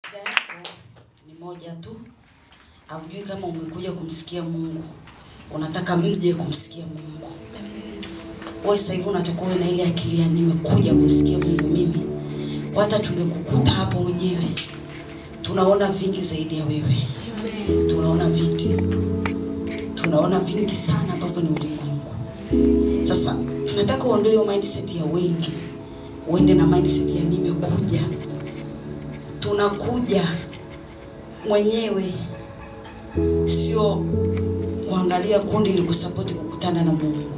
Shida yako ni moja tu. Haujui kama umekuja kumsikia Mungu. Unataka mje kumsikia Mungu. Wewe sasa hivi unatakiwa na ile akili ya nimekuja kumsikia Mungu mimi. Kwa hata tungekukuta hapo wenyewe. Tunaona vingi zaidi ya wewe. Tunaona vitu. Tunaona vingi sana ambavyo ni ulimwengu. Sasa tunataka uondoe hiyo mindset ya wengi. Uende na mindset ya nimekuja. Tunakuja mwenyewe, sio kuangalia kundi likusupport kukutana na Mungu.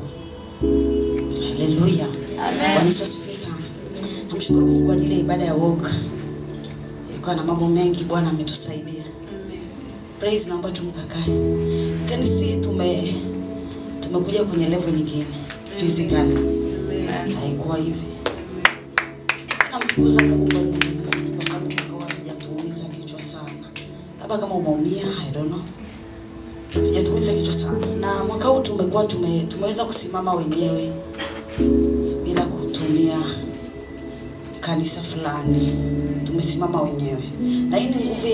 Haleluya. Bwana Yesu asifiwe sana. Namshukuru Mungu kwa ajili ya ibada ya woga. Ilikuwa na mambo mengi, Bwana ametusaidia. Praise, naomba tumkakae. Can see tumekuja kwenye level nyingine physically. Haikuwa hivi. Namtukuza Mungu kwa ajili ya kwa sababu kwa hajatuumiza kichwa sana. Labda kama umeumia, I don't know. Hajatuumiza kichwa sana. Na mwaka huu tumeweza kusimama wenyewe bila kutumia kanisa fulani. Tumesimama wenyewe. Na hii ni nguvu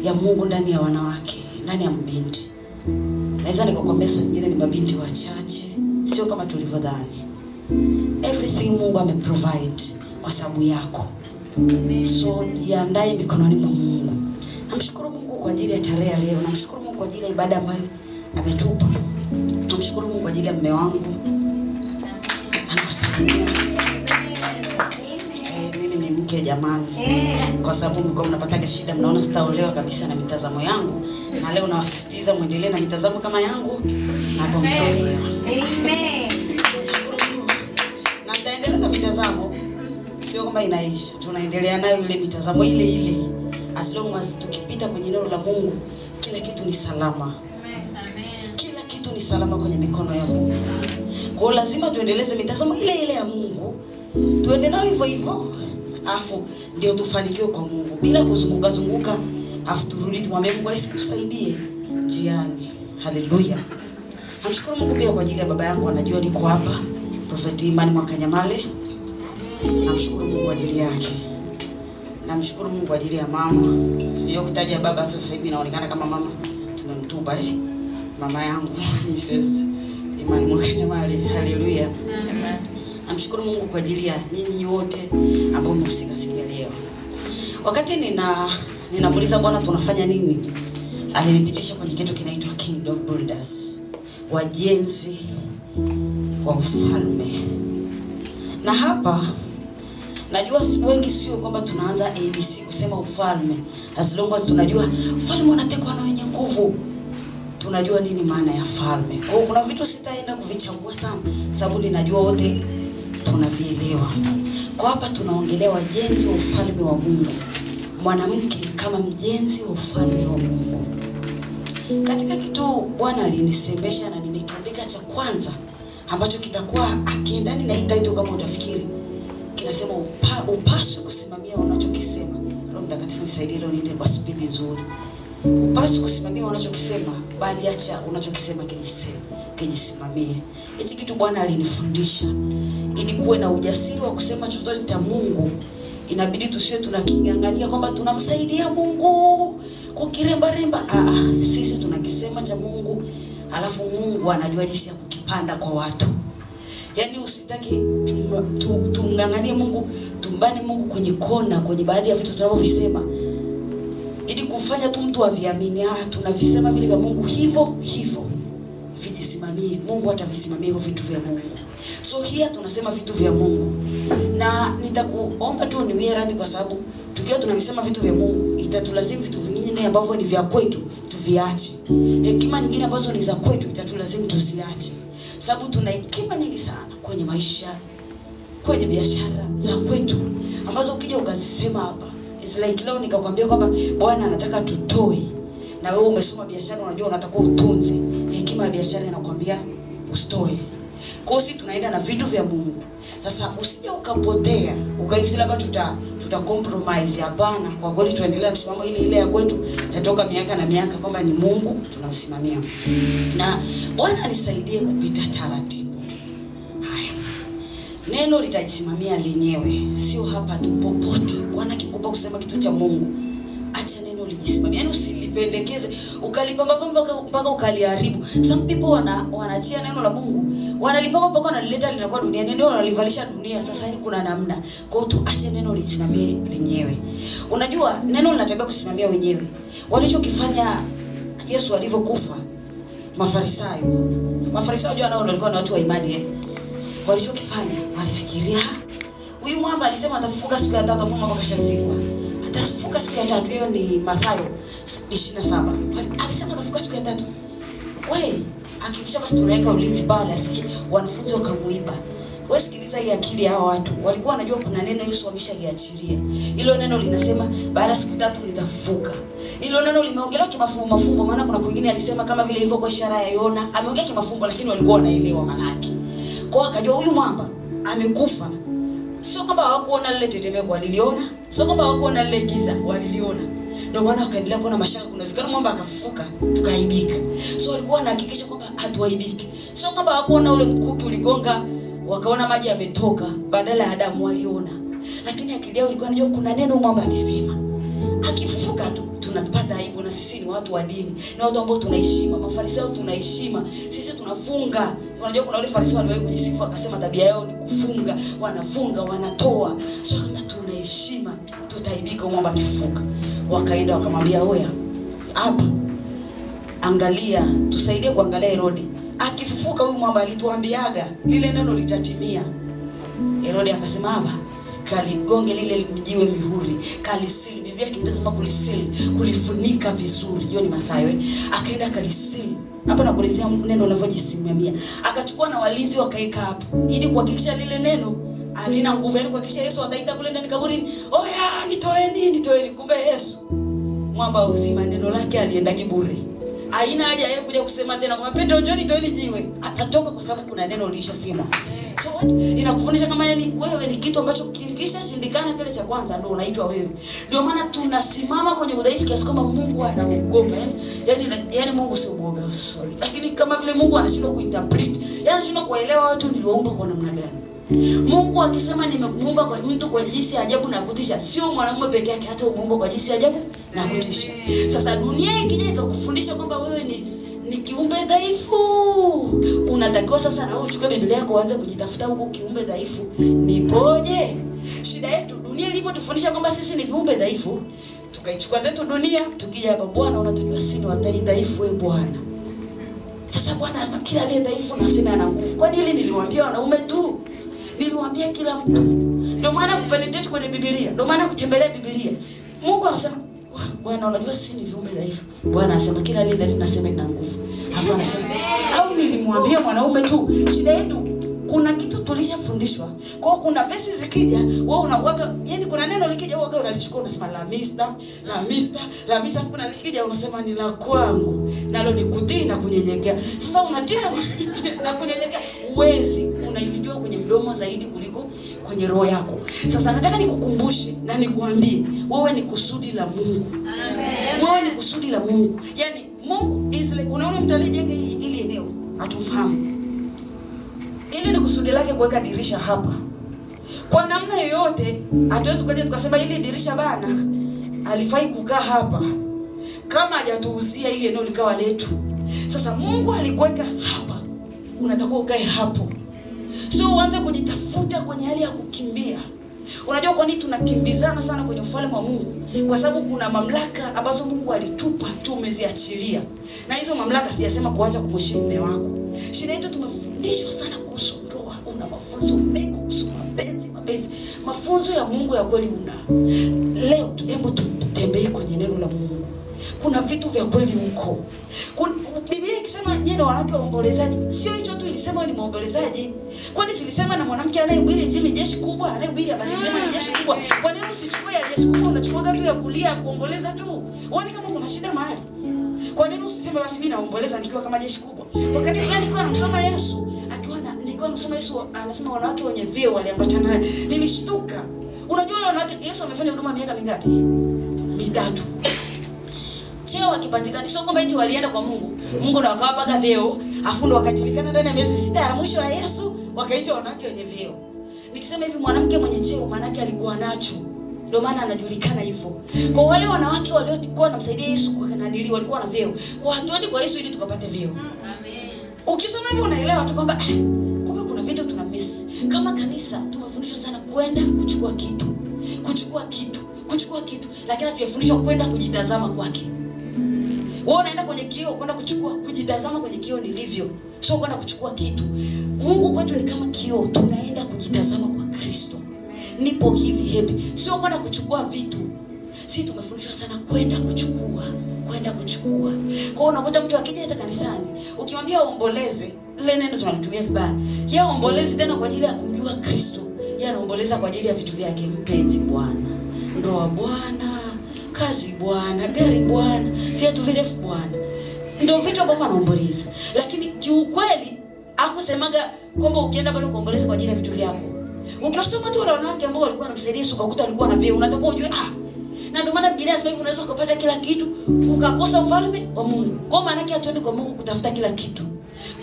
ya Mungu ndani ya wanawake, ndani ya mbinti. Naweza nikakwambia saa nyingine ni mabinti wachache, sio kama tulivyodhani. Everything Mungu ameprovide kwa sababu yako. So jiandae mikononi mwa Mungu. Namshukuru Mungu kwa ajili ya tarehe ya leo. Namshukuru Mungu kwa ajili ya ibada ambayo ametupa. Namshukuru Mungu kwa ajili ya mume wangu. Anawasalimia. Mimi ni mke jamani. Kwa sababu mko mnapataga shida, mnaona sitaolewa kabisa na mitazamo yangu. Na leo nawasisitiza muendelee na mitazamo kama yangu na hapo mtaolewa. Amen. Namshukuru Mungu. Na nitaendeleza mitazamo. Sio kama inaisha. Tunaendelea nayo ile mitazamo ile ile. As long as tukipita kwenye neno la Mungu, kila kitu ni salama. Amen. Kila kitu ni salama kwenye mikono ya Mungu. Kwa hiyo lazima tuendeleze mitazamo ile ile ya Mungu. Tuende nayo hivyo hivyo. Afu ndio tufanikiwe kwa Mungu bila kuzunguka. Afu turudi tumwambie Mungu tusaidie njiani. Haleluya. Namshukuru Mungu pia kwa ajili ya baba yangu, anajua niko hapa. Prophet Imani Mwakanyamale. Namshukuru Mungu kwa ajili yake. Namshukuru Mungu kwa ajili ya mama. Sio kutaja baba sasa hivi inaonekana kama mama tumemtupa mama yangu Mrs. Imani Mwakanyamale. Haleluya. Amen. Namshukuru Mungu kwa ajili ya nyinyi wote ambao mmehusika siku ya leo. Wakati ninamuuliza Bwana tunafanya nini? Alinipitisha kwenye kitu kinaitwa Kingdom Builders. Wajenzi wa ufalme. Na hapa najua wengi sio kwamba tunaanza ABC kusema ufalme. As long as tunajua ufalme unatekwa na wenye nguvu. Tunajua nini maana ya falme. Kwa hiyo kuna vitu sitaenda kuvichambua sana sababu ninajua wote tunavielewa. Kwa hapa tunaongelea wajenzi wa ufalme wa Mungu. Mwanamke kama mjenzi wa ufalme wa Mungu. Katika kitu Bwana alinisemesha na nimekiandika cha kwanza ambacho kitakuwa akiendani na itaito kama utafikiri. Kinasema upaswe kusimamia unachokisema. Roho Mtakatifu nisaidie leo niende kwa spidi nzuri. Upaswe kusimamia unachokisema, bali acha unachokisema kijisimamie. Hichi kitu Bwana alinifundisha. Ili kuwe na ujasiri wa kusema chochote cha Mungu, inabidi tusiwe tunakingangania kwamba tunamsaidia Mungu kukiremba. Sisi tunakisema cha Mungu, alafu Mungu anajua jinsi ya kukipanda kwa watu. Yaani usitaki tunganganie Mungu, tumbane Mungu kwenye kona, kwenye baadhi ya vitu tunavyovisema. Ili kufanya tu mtu aviamini, tunavisema vile vya Mungu hivyo vijisimamie. Mungu atavisimamia hivyo vitu vya Mungu. So here tunasema vitu vya Mungu. Na nitakuomba tu niwe radhi kwa sababu tukiwa tunavisema vitu vya Mungu, itatulazimu vitu vingine ambavyo ni vya kwetu tuviache. Hekima nyingine ambazo ni za kwetu itatulazimu tuziache. Sababu tuna hekima nyingi sana kwenye maisha, kwenye biashara za kwetu ambazo ukija ukazisema hapa, it's like leo nikakwambia kwamba Bwana anataka tutoe. Na wewe umesoma biashara, unajua unataka utunze. Hekima ya biashara inakwambia usitoe. Kwa hiyo tunaenda na vitu vya Mungu. Sasa usije ukapotea, ukahisi labda tuta compromise. Hapana, kwa kweli tuendelea msimamo ile ya kwetu yatoka miaka na miaka kwamba ni Mungu tunamsimamia. Na Bwana anisaidie kupita taratibu. Haya. Neno litajisimamia lenyewe, sio hapa tu popote. Bwana akikupa kusema kitu cha Mungu, kujisimamia. Yaani usilipendekeze, ukalipamba mpaka ukaliharibu. Some people wanachia neno la Mungu, wanalipamba mpaka wanalileta linakuwa dunia, neno wanalivalisha dunia. Sasa yani kuna namna. Kwa hiyo tuache neno lisimamie lenyewe. Unajua neno linataka kusimamia wenyewe. Walichokifanya Yesu alivyokufa, Mafarisayo jua nao walikuwa na watu wa imani. Walichokifanya, walifikiria huyu mwamba alisema atafufuka siku ya 3, hapo mwamba kashazikwa. Atafufuka siku ya 3, hiyo ni Mathayo 27. Alisema atafufuka siku ya 3. Wewe hakikisha basi tunaweka ulinzi pale asi wanafunzi wakamuiba. Wewe sikiliza hii akili hao watu. Walikuwa wanajua kuna neno Yesu ameshaliachilia. Hilo neno linasema baada ya siku 3 nitafufuka. Hilo neno limeongelewa kimafumbo, maana kuna kwingine alisema kama vile ilivyo kwa ishara ya Yona. Ameongea kimafumbo lakini walikuwa wanaelewa maana yake. Kwa akajua huyu mwamba amekufa. Sio kwamba hawakuona lile tetemeko, waliliona. Sio kwamba hawakuona lile giza, waliliona. Ndio maana wakaendelea kuona mashaka, kuna zikana mwamba akafufuka, tukaibika. So walikuwa wanahakikisha kwamba hatuaibiki. Sio kwamba hawakuona ule mkuki uligonga, wakaona maji yametoka badala ya damu, waliona. Lakini akili yao ilikuwa inajua kuna neno mwamba alisema. Akifufuka tu tunapata aibu, na sisi ni watu wa dini. Na watu ambao tunaheshima, Mafarisayo tunaheshima. Sisi tunafunga. Unajua kuna wale Farisayo waliwahi kujisifu akasema tabia yao ni kufunga, wanafunga, wanatoa. So kama tunaheshima, tutaibika mwamba akifufuka. Wakaenda wakamwambia, "Oya, hapa angalia, tusaidie kuangalia Herode. Akifufuka huyu mwamba alituambiaga lile neno litatimia." Herode akasema, "Hapa kaligonge lile mjiwe mihuri, kalisili." Biblia Kiingereza kama kulisili, kulifunika vizuri. Hiyo ni Mathayo. Akaenda kalisili. Hapa nakuelezea neno linavyojisimamia. Akachukua na walinzi wakaeka hapo ili kuhakikisha lile neno alina nguvu, yani kuhakikisha Yesu ataita kule ndani kaburini, "Oya, nitoeni." Kumbe Yesu mwamba uzima, neno lake alienda kiburi. Haina haja yeye kuja kusema tena kama Petro njoni toeni jiwe. Atatoka kwa sababu kuna neno lilishasema. So what? Inakufundisha kama yani wewe ni kitu ambacho kilishashindikana kile cha kwanza ndio unaitwa wewe. Ndio maana tunasimama kwenye udhaifu kiasi kwamba Mungu anaogopa. Yani Mungu sio mwoga, sorry. Lakini kama vile Mungu anashindwa kuinterpret. Yani anashindwa kuelewa watu niliwaumba kwa namna gani. Mungu akisema nimemuumba kwa mtu kwa jinsi ya ajabu na kutisha, sio mwanamume peke yake, hata umuumba kwa jinsi ya ajabu na kutisha. Sasa dunia ikija ikakufundisha kwamba wewe ni kiumbe dhaifu, unatakiwa sasa na wewe uchukue Biblia yako uanze kujitafuta huko kiumbe dhaifu nipoje. Shida yetu dunia ilipotufundisha kwamba sisi ni viumbe dhaifu, tukaichukua zetu dunia, tukija hapa Bwana unatujua sisi ni wadhaifu wewe Bwana. Sasa Bwana anasema kila aliye dhaifu nasema ana nguvu. Kwani hili niliwaambia wanaume tu? Niliwaambia kila mtu. Ndio maana kupenetrate kwenye Biblia, ndio maana kutembelea Biblia. Mungu anasema Bwana unajua sisi ni viumbe dhaifu. Bwana anasema kila aliye dhaifu nasema ina nguvu. Hapo anasema au nilimwambia mwanaume tu? Shida yetu kuna kitu tulishafundishwa. Kwa hiyo kuna vesi zikija, wewe unauaga, yani kuna neno likija wewe unalichukua unasema la mister, kuna likija unasema ni la kwangu. Nalo ni kutii na kunyenyekea. Sasa unatii na kunyenyekea, uwezi unailijua kwenye mdomo zaidi kuliko kwenye roho yako. Sasa nataka nikukumbushe na nikuambie, wewe ni kusudi la Mungu. Amen. Wewe ni kusudi la Mungu. Yani Mungu unaona mtu alijenga ili eneo, hatufahamu. Ili ni kusudi lake kuweka dirisha hapa. Kwa namna yoyote, hatuwezi kuja tukasema ili dirisha bana alifai kukaa hapa kama hajatuuzia ili eneo likawa letu. Sasa Mungu alikuweka hapa, unatakiwa ukae hapo. Sio uanze kujitafuta kwenye hali ya kukimbia. Unajua kwa nini tunakimbizana sana kwenye ufalme wa Mungu? Kwa sababu kuna mamlaka ambazo Mungu alitupa tumeziachilia. Na hizo mamlaka sijasema kuacha kumheshimu mume wako. Shida yetu tumefundishwa sana kuhusu ndoa. Una mafunzo mengi kuhusu mapenzi. Mafunzo ya Mungu ya kweli una. Leo hebu tutembee kwenye neno la Mungu. Kuna vitu vya kweli huko. Biblia ikisema nyinyi wanawake waombolezaji, sio hicho tu ilisema ni muombolezaji. Kwani silisema na mwanamke anayehubiri injili jeshi kubwa, anayehubiri habari njema ni jeshi kubwa. Kwa nini usichukue ya jeshi kubwa, unachukua tu ya kulia kuomboleza tu? Uone kama kuna shida mahali. Kwa nini usiseme basi mimi naomboleza nikiwa kama jeshi kubwa? Wakati fulani nilikuwa namsoma Yesu, nilikuwa namsoma Yesu anasema wanawake wenye vyeo waliambatana naye. Nilishtuka. Unajua wale wanawake Yesu amefanya huduma miaka mingapi? 3. Cheo wakipatikana sio kwamba eti walienda kwa Mungu na wakawapaga vyeo, afu ndo wakajulikana ndani ya miezi 6 ya mwisho wa Yesu wakaitwa wanawake wenye vyeo. Nikisema hivi mwanamke mwenye cheo maana yake alikuwa nacho. ndio maana anajulikana hivyo. Kwa wale wanawake waliokuwa wanamsaidia Yesu kwa kananili walikuwa na vyeo. Kwa hatuendi kwa Yesu ili tukapate vyeo. Amen. Ukisoma hivyo unaelewa tu kwamba kumbe kuna vitu tuna miss. Kama kanisa tumefundishwa sana kwenda kuchukua kitu. Lakini hatujafundishwa kwenda kujitazama kwake. Wewe unaenda kwenye kioo kwenda kujitazama kwenye kioo nilivyo. Sio kwenda kuchukua kitu. Mungu kwetu kama kioo, tunaenda kujitazama kwa Kristo. Nipo hivi happy. Sio kwenda kuchukua vitu. Sisi tumefundishwa sana kwenda kuchukua. Kwa hiyo unakuta mtu akija hata kanisani, ukimwambia aomboleze, ile neno tunalitumia vibaya. Yeye aombolezi tena kwa ajili ya kumjua Kristo. Yeye anaomboleza kwa ajili ya vitu vyake, mpenzi Bwana, ndoa Bwana, kazi Bwana, gari Bwana, viatu virefu Bwana. Ndio vitu ambavyo anaomboleza. Lakini kiukweli hakusemaga kwamba ukienda pale kuomboleza kwa ajili ya vitu vyako. Ukiwasoma tu wale wanawake ambao walikuwa wanamsaidia Yesu ukakuta walikuwa na vyeo, unatakiwa ujue na ndio maana Biblia inasema hivi, unaweza kupata kila kitu ukakosa ufalme wa Mungu. Kwa maana yake hatuendi kwa Mungu kutafuta kila kitu.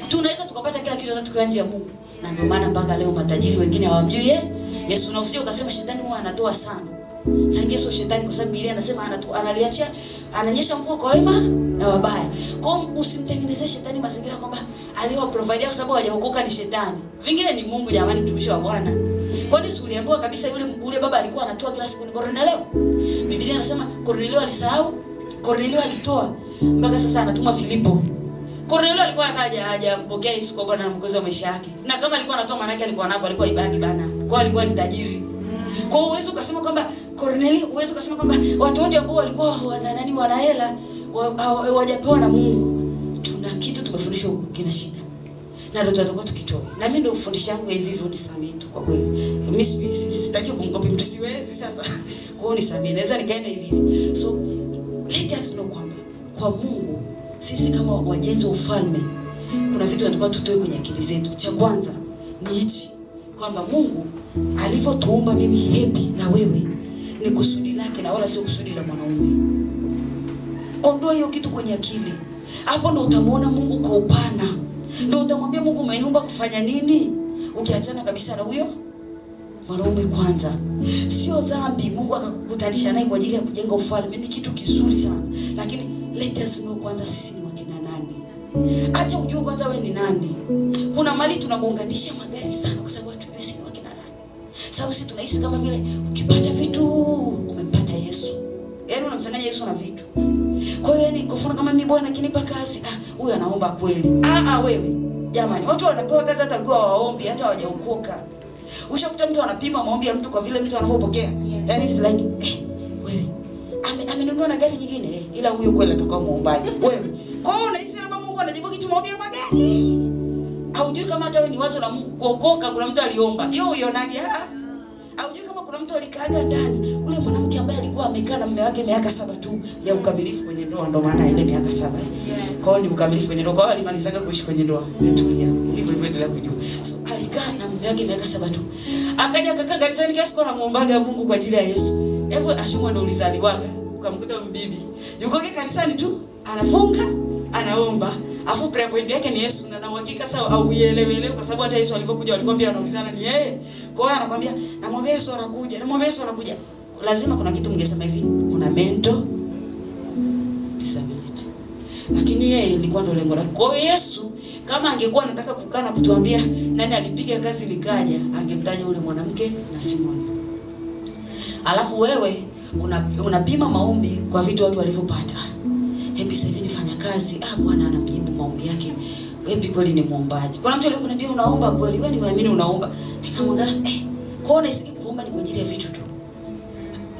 Tunaweza tukapata kila kitu hata tukiwa nje ya Mungu. Na ndio maana mpaka leo matajiri wengine hawamjui Yesu. Na usije ukasema shetani huwa anatoa sana. Sangia sio shetani, kwa sababu Biblia inasema analiachia, ananyesha mvua kwa wema na wabaya. Kwa hiyo usimtengenezee shetani mazingira kwamba aliyoprovide kwa sababu hajaokoka ni shetani. Vingine ni Mungu jamani, mtumishi wa Bwana. Kwani si uliambiwa kabisa yule baba alikuwa anatoa kila siku ni Kornelio? Biblia inasema Kornelio alisahau, Kornelio alitoa mpaka sasa anatuma Filipo. Kornelio alikuwa hajampokea Yesu kwa Bwana na Mwokozi wa maisha yake. Na kama alikuwa anatoa maana yake alikuwa anavyo, alikuwa ibaki bana. Kwa alikuwa ni tajiri. Kwa hiyo uwezo ukasema kwamba Kornelio, uwezo ukasema kwamba watu wote ambao walikuwa wana hela hawajapewa na Mungu. Tuna kitu tumefundishwa kina shida. Na ndio tutakuwa tukitoa. Na mimi ndio ufundisho wangu hivi hivyo, nisamee tu kwa kweli. Mimi sitaki kumkopi mtu, siwezi sasa. Kwa hiyo nisamee, naweza nikaenda hivi hivi. So let us know kwamba kwa Mungu sisi kama wajenzi wa ufalme kuna vitu tunatakiwa tutoe kwenye akili zetu. Cha kwanza ni hichi, kwamba Mungu alivyotuumba mimi happy na wewe ni kusudi lake na wala sio kusudi la mwanaume. Ondoa hiyo kitu kwenye akili. Hapo ndo utamuona Mungu kwa upana. Ndio utamwambia Mungu umeniumba kufanya nini? Ukiachana kabisa na huyo mwanaume kwanza. Sio dhambi Mungu akakukutanisha naye kwa ajili ya kujenga ufalme, ni kitu kizuri sana. Lakini let us know kwanza sisi ni wakina nani. Acha ujue kwanza wewe ni nani. Kuna mali tunagonganisha magari sana kwa sababu hatujui sisi ni wakina nani. Sababu sisi tunahisi kama vile ukipata vitu umempata Yesu. Yaani unamchanganya Yesu na vitu. Kwa hiyo yani kufuna kama mimi Bwana akinipa kazi, huyu anaomba kweli. Wewe. Jamani, watu wanapewa kazi hata kwa waombi, hata hawajaokoka. Ushakuta mtu anapima maombi ya mtu kwa vile mtu anavyopokea. Yani it's like wewe amenunua na gari nyingine ila huyo kweli atakuwa muombaji. Wewe. Kwa hiyo unahisi labda Mungu anajibu kitu maombi ya magari. Haujui kama hata wewe ni wazo la Mungu kuokoka, kuna mtu aliomba. Hiyo uionaje? Haujui kama kuna mtu alikaaga ndani. Ule mwanamke ambaye alikuwa amekaa na mume wake miaka 7 tu ya ukamilifu kwenye ndoa, ndio maana ile miaka 7. Kwa hiyo ni ukamilifu kwenye ndoa. Kwa hiyo alimalizaga kuishi kwenye ndoa. Tulia. Hivyo endelea kujua. So alikaa na mume wake miaka 7 tu. Akaja akakaa kanisani kiasi kwa anamuombaga Mungu kwa ajili ya Yesu. Hebu ashumwa na ulizaliwaga. Ukamkuta mbibi. Yuko kanisani tu, anafunga, anaomba. Afu prayer point yake ni Yesu, na uhakika sawa au uielewele kwa sababu hata Yesu alivyokuja walikuwa pia wanaulizana ni yeye. Kwa hiyo anakuambia namwambia Yesu anakuja, namwambia Yesu anakuja. Lazima kuna kitu mngesema hivi, kuna mental disability. Lakini yeye ilikuwa ndio lengo lake. Kwa hiyo Yesu kama angekuwa anataka kukaa na kutuambia nani alipiga kazi nikaja, angemtaja yule mwanamke na Simon. Alafu wewe unapima maombi kwa vitu watu walivyopata. Happy sasa hivi nifanya kazi, Bwana anamjibu maombi yake. Happy kweli ni muombaji. Kuna mtu alikuwa ananiambia unaomba kweli, wewe ni muamini unaomba. Nikamwambia kwa hiyo naisiki kuomba ni kwa ajili ya vitu tu.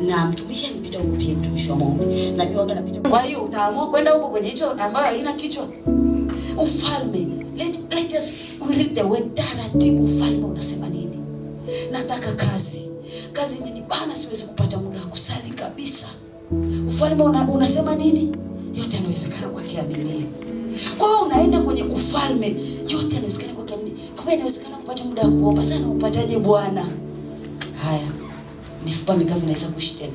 Na mtumishi anipita huko pia, mtumishi wa maombi. Na mimi waga napita. Kwa hiyo utaamua kwenda huko kwenye hicho ambayo haina kichwa. Ufalme. Let us read the word taratibu. Ufalme unasema nini? Nataka kazi. Kazi imenibana, siwezi kupata muda wa kusali kabisa. Ufalme unasema nini? Yote yanawezekana kwa kiamini. Kwa hiyo unaenda kwenye ufalme, yote yanawezekana kwa kiamini. Kwa hiyo inawezekana kupata muda wa kuomba sana, upataje Bwana? Haya. Mifupa mikavu inaweza kuishi tena.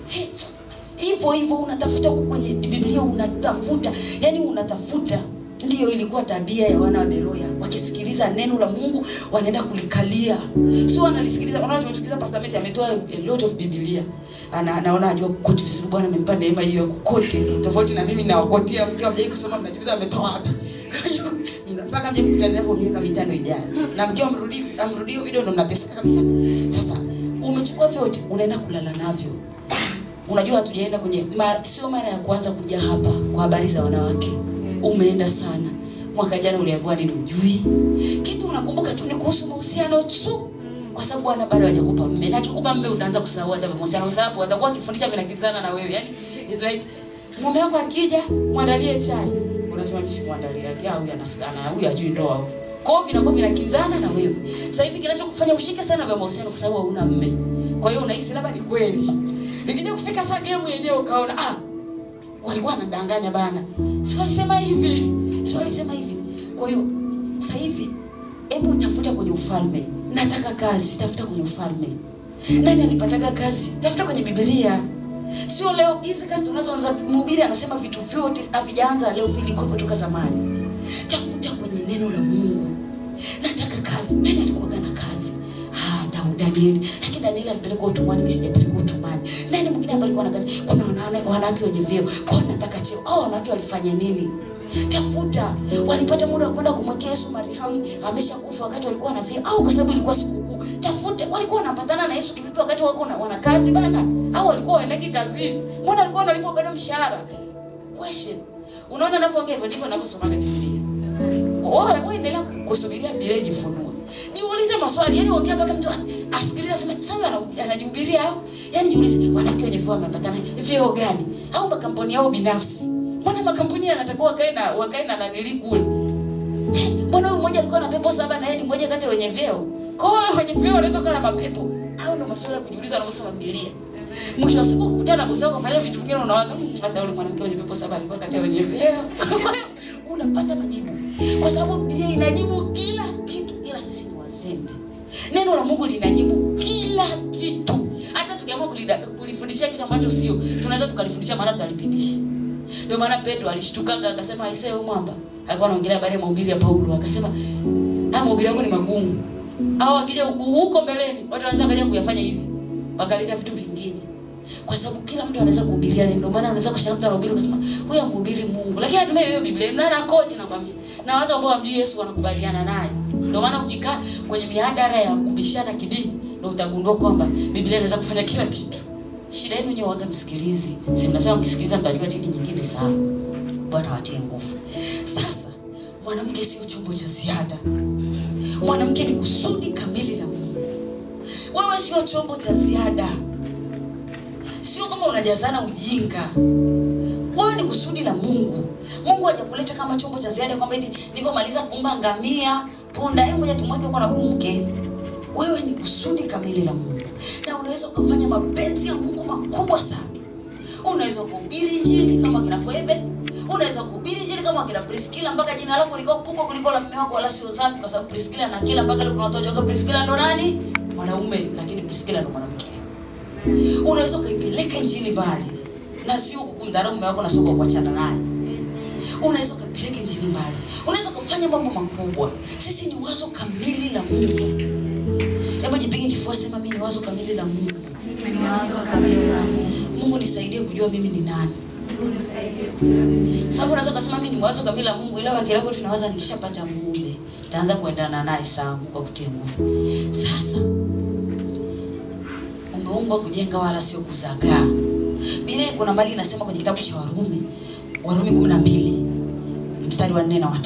Hivyo unatafuta kwenye Biblia, unatafuta. Yani unatafuta. Ndiyo ilikuwa tabia ya wana wa Beroya. Wakisikiliza neno la Mungu wanaenda kulikalia. Sio wanalisikiliza. Unaona tumemsikiliza Pastor Messi ametoa a lot of Biblia. Naona ajua kukoti vizuri. Bwana amempa neema hiyo ya kukoti. Tofauti na mimi na wakotia mkiwa mjai kusoma mnajiuliza ametoa wapi. Mpaka mje mkutane navyo miaka 5 ijayo. Na mkiwa amrudio video ndo mnateseka kabisa. Sasa umechukua vyote unaenda kulala navyo. Unajua hatujaenda kwenye sio mara ya kwanza kuja hapa kwa habari za wanawake. Umeenda sana. Mwaka jana uliambiwa nini ujui? Kitu unakumbuka tu ni kuhusu mahusiano tu. Kwa sababu Bwana bado hajakupa mume. Na akikupa mume utaanza kusahau hata mahusiano, kwa sababu atakuwa akifundisha vinakizana na wewe. Yaani it's like mume wako akija, muandalie chai. Unasema mimi simuandalia. Huyu anasikana, huyu hajui ndoa huyu. Kwa hiyo vinakuwa vinakizana na wewe. Sasa hivi kinachokufanya ushike sana vya mahusiano kwa sababu huna mume. Kwa hiyo unahisi labda ni kweli. Nikija kufika saa game yenyewe ukaona walikuwa wanadanganya bana. Sio alisema hivi. Kwa hiyo sasa hivi hebu tafuta kwenye ufalme. Nataka kazi, tafuta kwenye ufalme. Nani alipataga kazi? Tafuta kwenye Biblia. Sio leo hizi kazi tunazoanza. Mhubiri anasema vitu vyote havijaanza leo, vilikuwa kutoka zamani. Tafuta kwenye neno la Mungu. Nataka kazi. Nani alikuwa na kazi? Daniel. Lakini Daniel alipelekwa utumwani, mimi sijapelekwa utumwani. Nani mwingine ambaye alikuwa na kazi? Kuna wanawake wenye vyeo. Kwa nataka cheo. Wanawake walifanya nini? Tafuta. Walipata muda wa kwenda kumwekea Yesu Mariamu ameshakufa wakati walikuwa na vyeo, au kwa sababu ilikuwa sikukuu. Tafuta. Walikuwa wanapatana na Yesu kivipi wakati wako wana kazi bana? Au walikuwa waendaki kazini? Mbona walikuwa wanalipwa bado mshahara? Question. Unaona ninapoongea hivyo ndivyo ninavyosomaga Biblia. Wewe endelea kusubiria Biblia ijifunue. Jiulize maswali, yani ongea mpaka mtu asikilize aseme sawa anajihubiria au? Yani jiulize wanawake wenye vyeo wamepatana vyeo gani? Au makampuni yao binafsi? Mbona makampuni yanatakiwa wakae na nanili kule? Mbona huyu mmoja alikuwa na pepo 7 na yeye ni mmoja kati wenye vyeo? Kwa hiyo wenye vyeo wanaweza kuwa na mapepo. Hao ndio maswali ya kujiuliza unaposoma Biblia. Mwisho wa siku kukutana na bosi wako kufanya vitu vingine unawaza hata yule mwanamke mwenye pepo 7 alikuwa kati wenye vyeo. Kwa hiyo unapata majibu. Kwa sababu Biblia inajibu kila kitu, ila sisi ni wazembe. Neno la Mungu linajibu kila kitu. Hata tukiamua kulifundisha kitu ambacho sio, tunaweza tukalifundisha mara tutalipindisha. Ndio maana Petro alishtukaga akasema aisee huyu mwamba. Alikuwa anaongelea habari ya mahubiri ya Paulo, akasema mahubiri yako ni magumu. Au akija huko mbeleni watu wanaanza kaja kuyafanya hivi. Wakaleta vitu vingine. Kwa sababu kila mtu anaweza kuhubiria, ndio maana anaweza kushangaa mtu anahubiri akasema huyu amhubiri Mungu. Lakini atumie hiyo Biblia na koti nakwambia. Na watu ambao wamjui Yesu wanakubaliana naye. Ndio maana ukikaa kwenye mihadara ya kubishana kidini ndio utagundua kwamba Biblia inaweza kufanya kila kitu. Shida yenu nyewe waga msikilize. Si mnasema mkisikiliza mtajua dini nyingine sawa. Bwana watie nguvu. Sasa mwanamke sio chombo cha ziada. Mwanamke ni kusudi kamili la Mungu. Wewe sio chombo cha ziada. Sio kama unajazana ujinga. Wewe ni kusudi la Mungu. Mungu hajakuleta kama chombo cha ziada kwamba eti nilipomaliza kuumba ngamia, punda, ngoja tumweke kwa na mke. Wewe ni kusudi kamili la Mungu. Na unaweza kufanya mapenzi ya Mungu makubwa sana. Unaweza kuhubiri injili kama kina Foebe. Unaweza kuhubiri injili kama kina Priscilla mpaka jina lako liko kubwa kuliko la mume wako, wala sio dhambi, kwa sababu Priscilla na kila mpaka leo kuna watu wajua Priscilla ndo nani? Mwanaume, lakini Priscilla ndo mwanamke. Unaweza kuipeleka injili mbali na sio kumdharau mume wako na sio kuachana naye. Unaweza kupeleka injili mbali. Unaweza kufanya mambo makubwa. Sisi ni wazo kamili la Mungu. Hebu jipige kifua sema mimi ni wazo kamili la Mungu. Mimi ni wazo kamili la Mungu. Mungu nisaidie kujua mimi ni nani. Mungu nisaidie kujua mimi. Sababu unaweza kusema mimi ni wazo kamili la Mungu, ila wakati lako tunawaza nikishapata mume taanza kuendana naye sawa, Mungu akutie nguvu. Sasa umeumbwa kujenga wala sio kuzagaa. Biblia kuna mali inasema kwenye kitabu cha Warumi 12 mstari wa 4 na 5.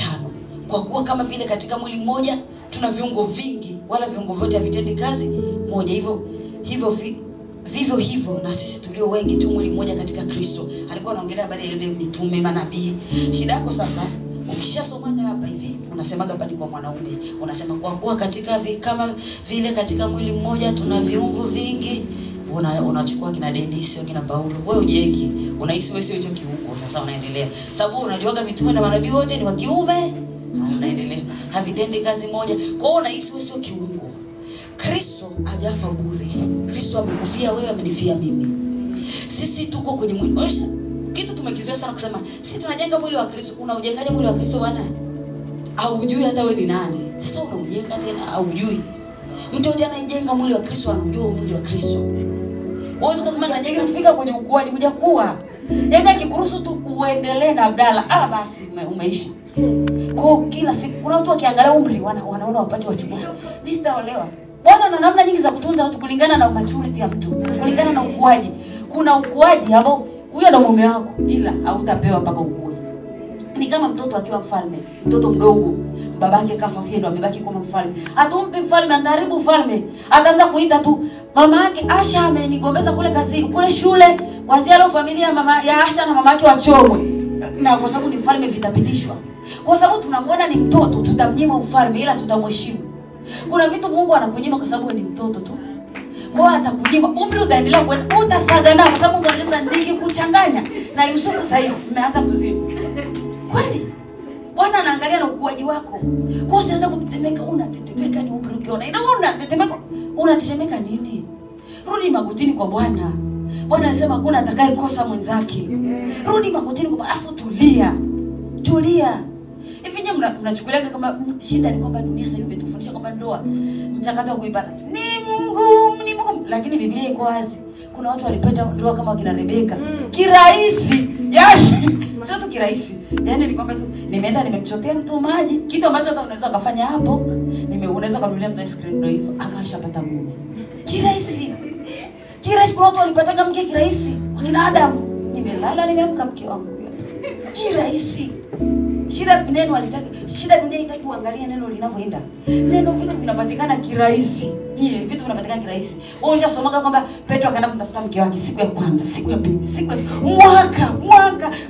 Kwa kuwa kama vile katika mwili mmoja tuna viungo vingi, wala viungo vyote havitendi kazi moja, vivyo hivyo na sisi tulio wengi tu mwili mmoja katika Kristo. Alikuwa anaongelea habari ya ile mitume, manabii. Shida yako sasa ukishasomaga hapa hivi unasemaga hapa ni kwa mwanaume. Unasema kwa kuwa katika kama vile katika mwili mmoja tuna viungo vingi, unachukua kina Dennis au kina Paulo, wewe ujeki, unahisi wewe sio hicho kiungo. Sasa unaendelea sababu unajuaga mitume na manabii wote ni wa kiume, unaendelea havitendi kazi moja, kwa hiyo unahisi wewe sio kiungo. Kristo hajafa bure. Kristo amekufia wewe, amenifia mimi. Sisi tuko kwenye mwili. Kitu tumekizoea sana kusema sisi tunajenga mwili wa Kristo. Unaujengaje mwili wa Kristo bwana? Au hujui hata wewe ni nani? Sasa unaujenga tena au hujui? Mtu yote anajenga mwili wa Kristo anajua mwili wa Kristo. Wewe ukasema najenga kufika kwenye ukuaji kuja kuwa. Yaani akikuruhusu tu uendelee na Abdalla, basi umeishi. Kwa kila siku kuna watu wakiangalia umri wanaona wapate wachumba. Mimi sitaolewa. Bwana na namna nyingi za kutunza watu kulingana na maturity ya mtu, kulingana na ukuaji. Kuna ukuaji ambao huyo ndo mume wako ila hautapewa mpaka ukue. Ni kama mtoto akiwa mfalme, mtoto mdogo, babake kafa vile ndo amebaki kama mfalme. Atumpe mfalme, ataharibu mfalme. Ataanza kuita tu mama yake Asha amenigombeza kule kazi, kule shule. Kuanzia leo familia mama ya Asha na mama yake wachomwe. Na kwa sababu ni mfalme vitapitishwa. Kwa sababu tunamwona ni mtoto, tutamnyima ufalme ila tutamheshimu. Kuna vitu Mungu anakunyima kwa sababu ni mtoto tu. Kwa atakunyima, umri utaendelea kwenda, utasaga nao kwa sababu Mungu anasema nikikuchanganya na Yusufu sasa hivi mmeanza kuzini. Kweli? Bwana anaangalia na ukuaji wako. Kwa usianze kutetemeka, unatetemeka ni umri ukiona. Ina unatetemeka nini? Rudi magotini kwa Bwana. Bwana anasema hakuna atakayekosa mwenzake. Rudi magotini kwa afu tulia. Tulia. Hivi je mnachukulia kama shida ni kwamba dunia sasa hivi imetufundisha kwamba ndoa mchakato wa kuipata ni Mungu, lakini Biblia iko wazi. Kuna watu walipata ndoa kama wakina Rebeka kirahisi. Yaani sio tu kirahisi. Yaani ni kwamba tu nimeenda nimemchotea mtu maji, kitu ambacho hata unaweza kufanya hapo, unaweza kununulia mtu ice cream ndio hivyo akashapata mume. Kirahisi. Kuna watu walipata mke kirahisi. Wakina Adam, nimelala nimeamka mke wangu hapa. Kirahisi. Shida neno alitaki, shida dunia itaki uangalie neno linavyoenda. Neno vitu vinapatikana kirahisi. Vitu vinapatikana kirahisi. Wewe unasoma kwamba Petro akaenda kumtafuta mke wake siku ya kwanza, siku ya pili, siku ya mwaka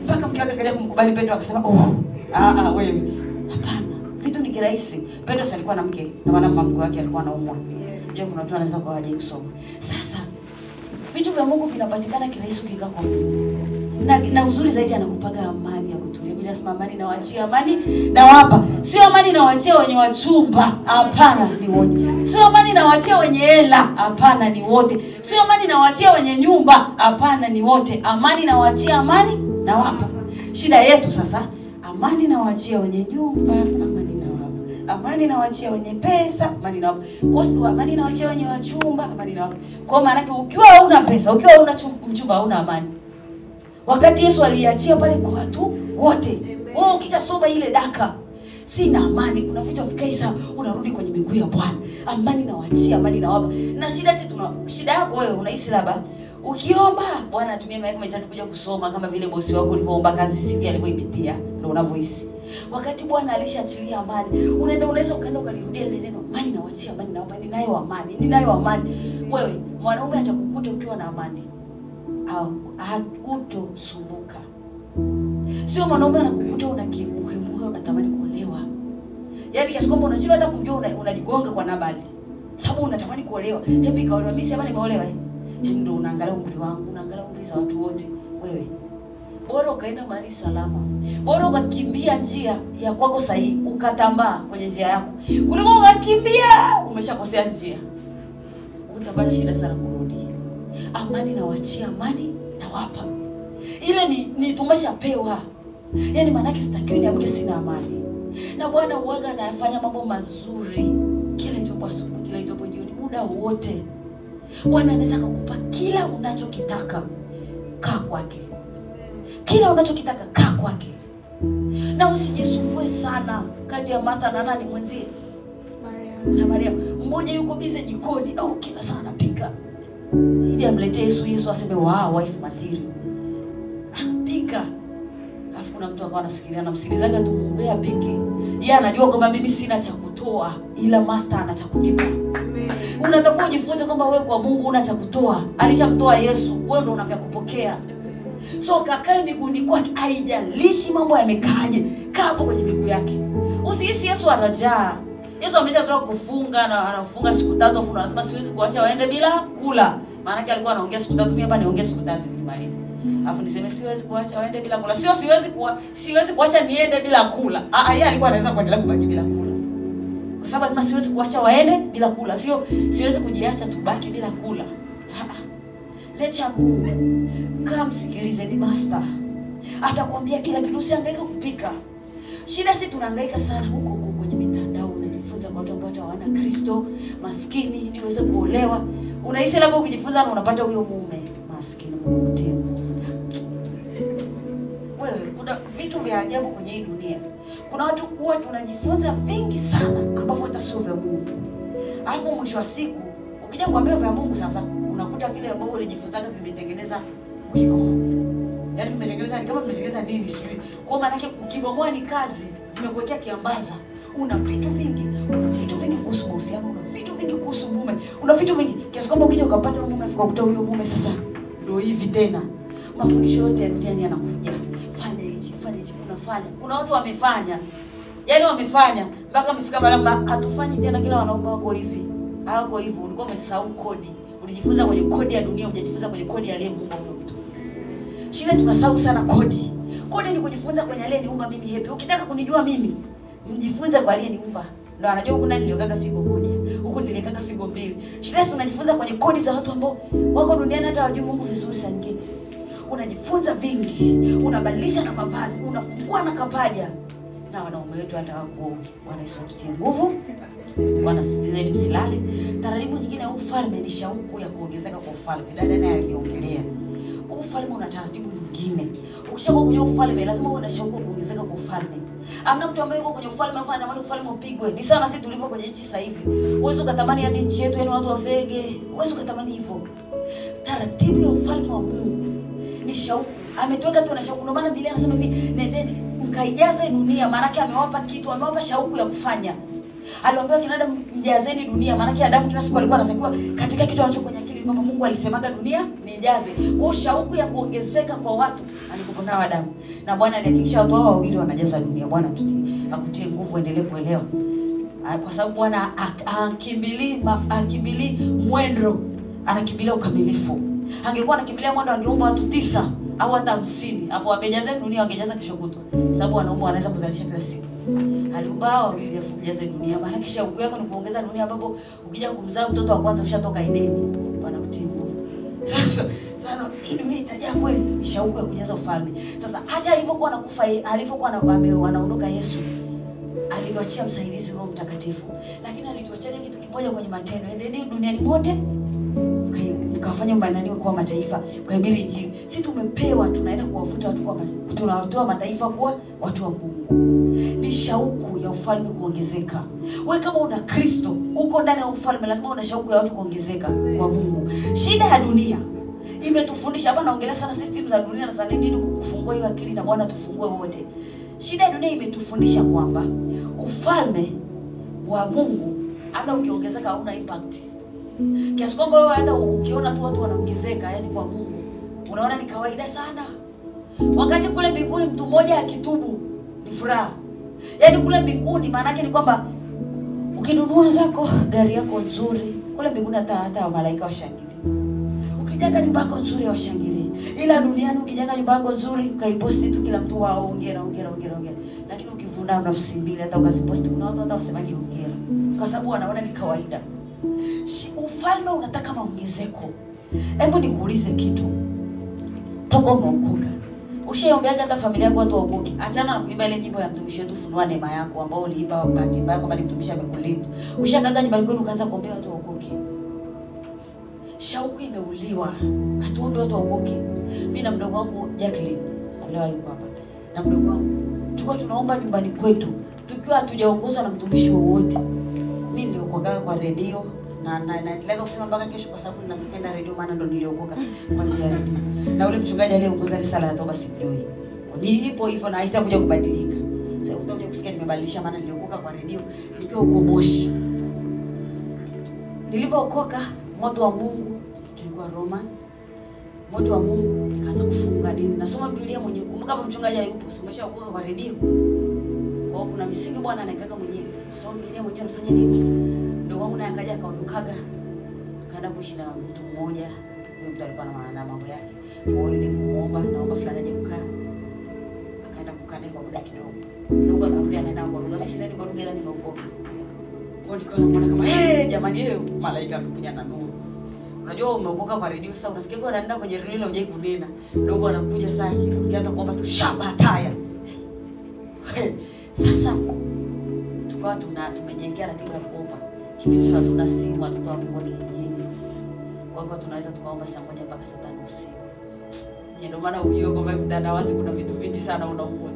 mpaka mke wake akaja kumkubali Petro akasema, wewe. Hapana. Vitu ni kirahisi. Petro alikuwa na mke, na maana mke wake alikuwa anaumwa. Ndio kuna watu wanaweza kwa haja kusoma. Sasa vitu vya Mungu vinapatikana kirahisi ukikaa kwa Mungu. Na uzuri zaidi anakupaga amani ya kutulia. Bila sema amani na waachia, amani na wapa. Sio amani na waachia wenye wachumba, hapana ni wote. Sio amani na waachia wenye hela, hapana ni wote. Sio amani na waachia wenye nyumba, hapana ni wote. Amani na waachia, amani na wapa. Shida yetu sasa, amani na waachia wenye nyumba, amani na wapa. Amani na waachia wenye pesa, amani na wapa. Kwa amani na waachia wenye wachumba, amani na wapa. Kwa maana yake ukiwa huna pesa, ukiwa huna mchumba, huna amani. Wakati Yesu aliachia pale kwa watu wote. Wewe ukishasoma ile daka, sina amani, kuna vitu vikaisa, unarudi kwenye miguu ya Bwana. Amani na waachia, amani na wapa. Na shida yako wewe unahisi labda ukiomba Bwana atumie miaka mitatu kuja kusoma kama vile bosi wako alivyoomba kazi siku alivyoipitia ndio unavyohisi. Wakati Bwana alishaachilia amani, unaweza ukaenda ukalirudia ile neno, amani na waachia, amani na wapa, ninayo amani. Wewe mwanaume atakukuta ukiwa na amani. Utosumbuka. Sio mwanaume anakukuta una kimuhemuhe unatamani kuolewa. Yaani kiasi kwamba unashindwa hata kumjua unajigonga kwa Nabali. Sababu unatamani kuolewa. Hepi kaolewa, mimi sema nimeolewa ndio unaangalia umri wangu, unaangalia umri za watu wote. Wewe bora ukaenda mahali salama. Bora ukakimbia njia ya kwako sahihi, ukatambaa kwenye njia yako. Kuliko ukakimbia umeshakosea njia. Utapata shida sana kurudi. Amani na waachia, amani na wapa. Ile ni tumeshapewa. Yaani maana yake sitakiwi niamke sina amani. Na Bwana huaga anafanya mambo mazuri kila itopo asubuhi, kila itopo jioni, muda wote. Bwana anaweza kukupa kila unachokitaka. Kaa kwake. Kila unachokitaka kaa kwake. Na usijisumbue sana kati ya Martha na nani mwenzie? Maria. Mmoja yuko bize jikoni au kila saa anapika. Ili amletee Yesu aseme wife material. Anapika. Alafu kuna mtu akawa anasikilia na msikilizaga tu Mungu yeye apike. Yeye anajua kwamba mimi sina cha kutoa ila master ana cha kunipa. Amen. Unatakiwa ujifunze kwamba wewe kwa Mungu una cha kutoa. Alishamtoa Yesu, wewe ndio unavya kupokea. So kakae miguuni kwake, haijalishi mambo yamekaaje. Kaa hapo kwenye miguu yake. Usihisi Yesu anajaa. Yesu ameshazoea kufunga na anafunga siku 3 afu anasema siwezi kuacha waende bila kula. Maana yake alikuwa anaongea siku 3, mimi hapa niongee siku 3 nimalize. Afu niseme siwezi kuacha waende bila kula. Sio siwezi kuacha niende bila kula. Yeye alikuwa anaweza kuendelea kubaki bila kula. Kwa sababu lazima siwezi kuacha waende bila kula. Sio siwezi kujiacha tubaki bila kula. Lecha Mungu. Kama msikilize ni master. Atakwambia kila kitu, usihangaika kupika. Shida si tunahangaika sana huko kwenye mitandao, unajifunza kwa watu ambao hawana Kristo, maskini ili uweze kuolewa. Unahisi labda ukijifunza na unapata huyo mume maskini, Mungu mtie nguvu. Wewe kuna vitu vya ajabu kwenye hii dunia. Kuna watu huwa tunajifunza vingi sana ambavyo hata sio vya Mungu. Alafu mwisho wa siku ukija kuambia vya Mungu sasa unakuta vile ambavyo ulijifunzaga vimetengeneza wiko. Yaani vimetengeneza ni kama vimetengeneza nini sijui. Kwa maana yake ukibomoa ni kazi, vimekuwekea kiambaza. Una vitu vingi kuhusu mahusiano, una vitu vingi kuhusu mume, una vitu vingi. Kiasi kwamba ukija ukapata mume afika kutoa huyo mume sasa ndio hivi tena. Mafundisho yote ya duniani yanakuja. Fanya hichi, unafanya. Kuna watu wamefanya. Yaani wamefanya mpaka wamefika balamba hatufanyi tena, kila wanaume wako hivi. Hawako hivyo, ulikuwa umesahau kodi. Ulijifunza kwenye kodi ya dunia, hujajifunza kwenye kodi aliyemuumba huyo mtu. Shida tunasahau sana kodi. Kodi ni kujifunza kwenye aliyeniumba mimi happy. Ukitaka kunijua mimi, mjifunze kwa aliyeniumba. Ndio anajua huko nani niliokaga figo moja, huko nilikaga figo mbili. Shida tunajifunza kwenye kodi za watu ambao wako duniani hata hawajui Mungu vizuri sana nyingine. Unajifunza vingi, unabadilisha na mavazi, unafungua na kapaja. Na wanaume wetu hata wako Bwana Yesu atutie nguvu. Bwana sisitiza msilale. Taratibu nyingine ya ufalme ni shauku ya kuongezeka kwa ufalme. Dada naye aliongelea. Ufalme una taratibu nyingine. Ukishakuwa kwenye ufalme lazima uwe na shauku kuongezeka kwa ufalme. Hamna mtu ambaye yuko kwenye ufalme afanya tamani ufalme upigwe. Ni sawa na sisi tulivyo kwenye nchi sasa hivi. Uwezo ukatamani yani nchi yetu yani watu wafege. Uwezo ukatamani hivyo. Taratibu ya ufalme wa Mungu ni shauku. Ametuweka tu na shauku. Ndio maana Biblia inasema hivi, nendeni mkaijaze dunia. Maana yake amewapa kitu, amewapa shauku ya kufanya. Aliwaambia kina Adamu mjazeni dunia. Maana yake Adamu kila siku alikuwa anatakiwa katika kitu anacho kwenye akili kwamba Mungu alisemaga dunia nijaze. Kwa shauku ya kuongezeka kwa watu alikuwa nao Adamu. Na Bwana alihakikisha watu hao wawili wanajaza dunia. Bwana akutie nguvu, endelee kuelewa. Kwa sababu Bwana akimbilii mwendo, anakimbilia ukamilifu. Angekuwa anakimbilia mwendo angeumba watu 9 au hata 50. Afu wamejaza dunia wangejaza kesho kutwa. Sababu wanaume wanaweza kuzalisha kila siku. Aliumba wawili afu mjaze dunia. Maana kisha shauku yako ni kuongeza dunia ambapo ukija kumzaa mtoto wa kwanza ushatoka Edeni. Bwana kutie nguvu. Sasa hii dunia itajaa kweli, ni shauku ya kujaza ufalme. Sasa hata alivyokuwa anakufa, alivyokuwa anaondoka Yesu, alituachia msaidizi Roho Mtakatifu. Lakini alituachia kitu kimoja kwenye matendo. Endeni duniani mote mkafanya manani kwa mataifa, kuhubiri injili. Sisi tumepewa, tunaenda kuwavuta watu kwa tunawatoa mataifa kwa watu wa Mungu. Ni shauku ya ufalme kuongezeka. Wewe kama una Kristo, uko ndani ya ufalme, lazima una shauku ya watu kuongezeka kwa Mungu. Shida ya dunia imetufundisha, hapa naongelea sana system za dunia na za nini kukufungua hiyo akili, na Bwana tufungue wote. Shida ya dunia imetufundisha kwamba ufalme wa Mungu hata ukiongezeka hauna impact. Kiasi kwamba wewe hata ukiona tu watu wanaongezeka, yani kwa Mungu unaona ni kawaida sana. Wakati kule mbinguni mtu mmoja akitubu ni furaha. Yani kule mbinguni maana yake ni kwamba ukinunua zako gari yako nzuri, kule mbinguni hata malaika washangilie. Ukijenga nyumba yako nzuri washangilie. Ila duniani ukijenga nyumba yako nzuri ukaiposti tu kila mtu wao hongera. Lakini ukivuna nafsi mbili hata ukaziposti kuna watu hata wasemaje hongera. Kwa sababu wanaona ni kawaida. Ufalme unataka maongezeko. Hebu nikuulize kitu. Toka umeokoka, ushaombeaga hata familia yako watu waokoke? Achana na kuimba ile nyimbo ya mtumishi wetu Funua Neema Yako ambao uliimba wakati mbaya kwamba ni mtumishi amekulinda. Ushakaga nyumbani kwenu ukaanza kuombea watu waokoke? Shauku imeuliwa. Atuombe watu waokoke. Mimi na mdogo wangu Jacqueline, leo yuko hapa. Na mdogo wangu tulikuwa tunaomba nyumbani kwetu tukiwa hatujaongozwa na mtumishi wowote. Mimi niliokoka kwa redio na naendelea kusema mpaka kesho kwa sababu ninazipenda redio, maana ndo niliokoka kwa njia ya redio. Na ule mchungaji aliyeongoza ile sala ya toba simjui. Ni ipo hivyo na haitakuja kubadilika. Sasa utakuja kusikia nimebadilisha, maana niliokoka kwa redio nikiwa huko Moshi. Nilipookoka moto wa Mungu, tulikuwa Roman. Moto wa Mungu nikaanza kufunga dini. Nasoma Biblia mwenyewe. Kumbuka kama mchungaji hayupo, simeshaokoka kwa redio. Kwa kuna misingi Bwana anaikaga mwenyewe. Nasoma Biblia mwenyewe, nafanya nini? Ndio wangu naye akaja akaondokaga. Akaenda kuishi na mtu mmoja. Huyo mtu alikuwa na mambo yake. Kwa ile kumuomba, naomba fulani aje kukaa. Akaenda kukaa naye kwa muda kidogo. Ndio akarudi anaenda kwa lugha. Mimi sina kwa lugha ila nimeokoka. Kwa nilikuwa naona kama jamani malaika amekuja na nuru. Unajua umeokoka kwa redio sasa unasikia kwa anaenda kwenye redio ile hujai kunena. Dogo anakuja sasa ukianza kuomba tu shaba hataya. Sasa tukawa tumejengea ratiba ya kuomba. Kipindi hatuna simu, watoto wa Mungu wa kijijini. Kwa hiyo tunaweza tukaomba saa 1 mpaka saa 5 usiku. Ndio maana ujue kwamba utandawazi kuna vitu vingi sana unaua.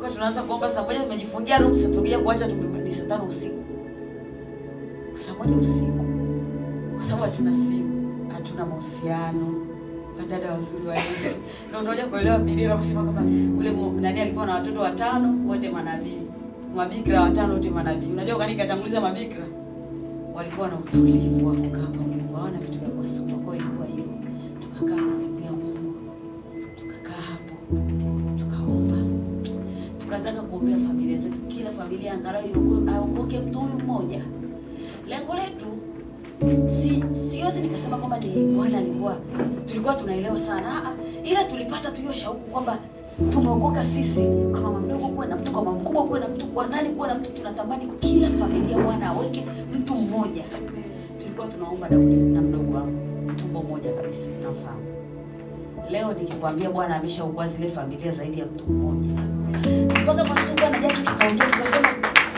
Kwa tunaanza kuomba saa 1 tumejifungia room sasa tukija kuacha ni saa 5 usiku. Saa 1 usiku. Kwa sababu hatuna simu, hatuna mahusiano. Wadada wazuri wa Yesu. Ndio unaoja kuelewa Biblia inasema kama ule nani alikuwa na watoto 5 wote manabii. Mabikira 5 wote manabii. Unajua kani katanguliza mabikira walikuwa na utulivu wa kukaa kwa Mungu, hawana vitu vya kuwasumbua. Kwa hiyo ilikuwa hivyo. Tukakaa kwa miguu ya Mungu. Tukakaa hapo. Tukaomba. Tukaanza kuombea familia zetu. Kila familia angalau aokoke mtu mmoja. Lengo letu siwezi nikasema kwamba ni Bwana tulikuwa tunaelewa sana. Ila tulipata tu hiyo shauku kwamba tumeokoka sisi kama mama mdogo kuwe na mtu, kama mkubwa kuwe na mtu, kwa nani kuwe na mtu, tunatamani kila familia Bwana aweke mtu mmoja. Tulikuwa tunaomba Daudi na mdogo wangu tumbo moja kabisa nafahamu. Leo nikikwambia Bwana ameshaokoa zile familia zaidi ya mtu mmoja. Mpaka kwa siku Bwana jaki tukaongea tukasema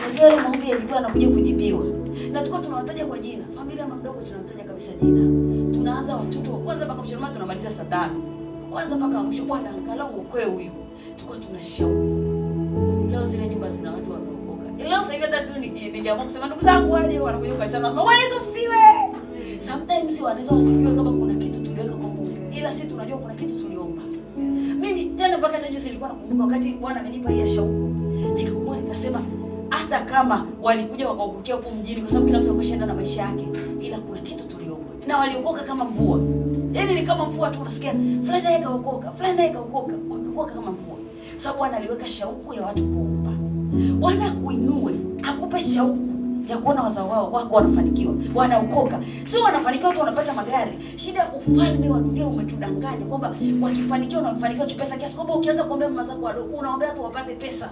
najua ile maombi yalikuwa yanakuja kujibiwa. Na tulikuwa tunawataja kwa jina. Familia mama mdogo tunamtaja kabisa jina. Tunaanza watoto wa kwanza mpaka mshirima tunamaliza saa 5. Kwanza mpaka mwisho Bwana angalau ukoe huyu. Tulikuwa tunashauku. Leo zile nyumba zina watu wameokoka. Leo sasa hivi hata tu nikiamua kusema ndugu zangu waje wanakuja kanisani wanasema Bwana Yesu asifiwe. Sometimes wanaweza wasijue kama kuna kitu tuliweka kwa Mungu. Ila sisi tunajua kuna kitu tuliomba. Mimi tena mpaka hata juzi nilikuwa nakumbuka wakati Bwana amenipa hii shauku. Nikakumbuka nikasema hata kama walikuja wakaokokia huko mjini kwa sababu kila mtu akashaenda na maisha yake, ila kuna kitu tuliomba. Na waliokoka kama mvua. Yaani ni kama mvua tu unasikia fulani naye kaokoka, fulani naye kaokoka. Wameokoka kama mvua. Sababu Bwana aliweka shauku ya watu kuomba. Bwana akuinue, akupe shauku ya kuona wazao wako wanafanikiwa, wanaokoka. Sio wanafanikiwa tu wanapata magari. Shida ufalme wa dunia umetudanganya kwamba wakifanikiwa wanafanikiwa kipesa kiasi kwamba ukianza kuombea mama zako wadogo unaombea tu wapate pesa.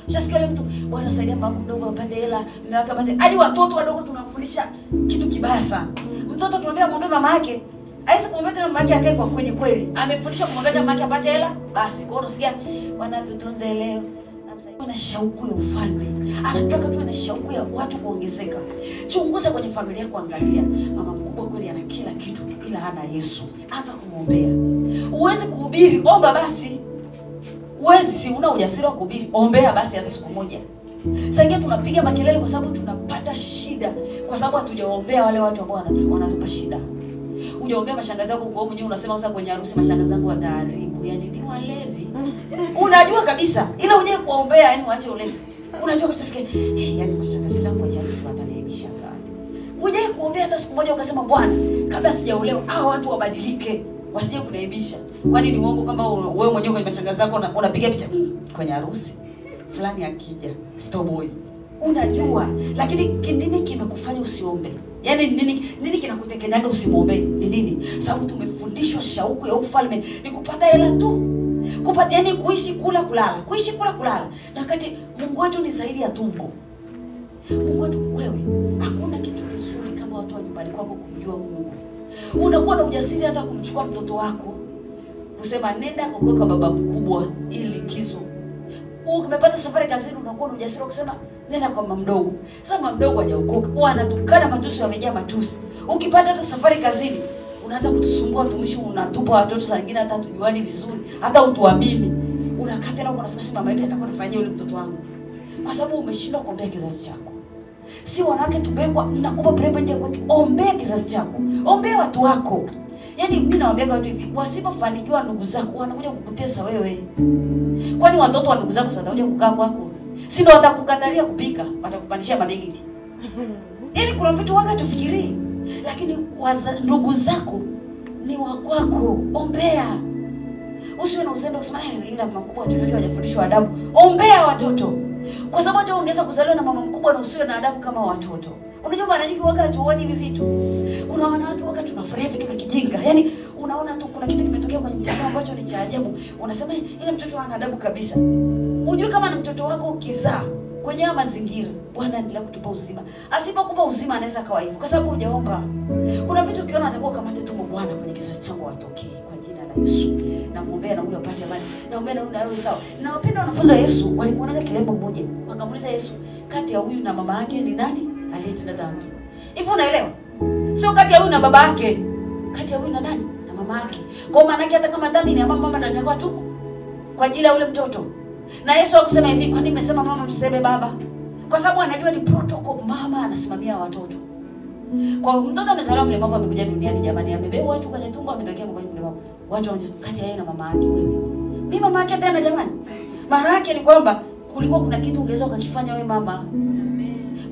Ushasikia yule mtu Bwana saidia baba mdogo apate hela, mume wake apate. Hadi watoto wadogo tunafundisha kitu kibaya sana. Mtoto kimwambia muombe mama yake, haiwezi kumwambia tena mama yake akae kwa kwenye kweli. Amefundisha kumwambia mama yake apate hela, basi kwa unasikia Bwana tutunze leo. Ana shauku ya ufalme. Anataka tu ana shauku ya watu kuongezeka. Chunguza kwenye familia yako, angalia mama mkubwa kweli ana kila kitu ila hana Yesu. Anza kumwombea. Uweze kuhubiri, omba basi. Uwezi si una ujasiri wa kuhubiri, ombea basi hata siku moja. Sasa tunapiga makelele kwa sababu tunapata shida, kwa sababu hatujaombea wale watu ambao wanatupa shida. Hujaombea mashangazi yako kwa mwenyewe unasema sasa kwenye harusi mashangazi zangu wataharibu, yani ni walevi. Unajua kabisa, ila uje kuombea yani waache ulevi. Unajua kabisa sikia, yani mashangazi zangu kwenye harusi wataniaibisha gani. Uje kuombea hata siku moja ukasema Bwana, kabla sijaolewa hao watu wabadilike, wasije kuniaibisha. Kwani ni uongo kwamba wewe mwenyewe kwenye mashangazi zako unapiga picha kwenye harusi fulani akija Starboy? Unajua, lakini nini kimekufanya usiombe? Yaani nini kinakutekenyaga usimuombe? Ni nini? Sababu tumefundishwa shauku ya ufalme ni kupata hela tu. Kupata yani kuishi kula kulala. Kuishi kula kulala. Na wakati Mungu wetu ni zaidi ya tumbo. Mungu wetu wewe, hakuna kitu kizuri kama watu wa nyumbani kwako kumjua Mungu. Unakuwa na ujasiri hata kumchukua mtoto wako. Kusema nenda kwa baba mkubwa ili likizo. Umepata safari kazini unakuwa na ujasiri kusema nenda kwa mama mdogo. Sasa mama mdogo hajaokoka, anatukana matusi, yamejaa matusi. Ukipata hata safari kazini unaanza kutusumbua watumishi, unatupa watoto saa nyingine hata tujuani vizuri, hata utuamini. Unakaa tena huko unasema si mama yepi atakuwa anafanyia yule mtoto wangu. Kwa sababu umeshindwa kuombea kizazi chako. Si wanawake tubengwa, ninakupa president ya ombea kizazi chako. Ombea watu wako. Yaani mimi nawaambia watu hivi, wasipofanikiwa ndugu zako wanakuja kukutesa wewe. Kwani watoto wa ndugu zako watakuja kukaa kwako? Si ndio watakukatalia kupika, watakupandishia mabegi. Yaani kuna vitu waga tufikirie. Lakini ndugu zako ni wa kwako. Ombea. Usiwe na uzembe kusema ila mama mkubwa watoto wake hawajafundishwa adabu. Ombea watoto. Kwa sababu hata ongeza kuzaliwa na mama mkubwa na usiwe na adabu kama watoto. Unajua mara nyingi waga tuone hivi vitu. Kuna wanawake waga tunafurahia vitu vya kijinga. Yaani unaona tu kuna kitu kimetokea kwenye mtandao ambacho ni cha ajabu. Unasema ila mtoto ana adabu kabisa. Unajua kama na mtoto wako ukizaa kwenye mazingira. Bwana endelea kutupa uzima. Asipokupa uzima anaweza kawa hivyo kwa sababu hujaomba. Kuna vitu ukiona atakuwa kamate tu Bwana kwenye kizazi changu atokee kwa jina la Yesu. Namuombea na huyo apate amani. Naombea na huyo na wewe sawa. Na wapenda wanafunzi wa Yesu walimuonaga kilembo mmoja. Wakamuuliza Yesu, kati ya huyu na mama yake ni nani aliyetenda dhambi? Hivi unaelewa? Sio kati ya huyu na baba yake. Kati ya huyu na nani? Na mama yake. Kwa maana yake hata kama dhambi ni ya mama ndio atakuwa tu kwa ajili ya ule mtoto. Na Yesu hakusema hivi, kwa nini nimesema mama mseme baba? Kwa sababu anajua ni protocol, mama anasimamia watoto. Kwa mtoto amezaliwa mlemavu amekuja duniani jamani, amebeba watu kwenye tumbo ametokea mgonjwa mlemavu. Watu wanja kati ya yeye na mama yake wewe. Mimi mama yake tena jamani. Maana yake ni kwamba kulikuwa kuna kitu ungeweza ukakifanya wewe mama.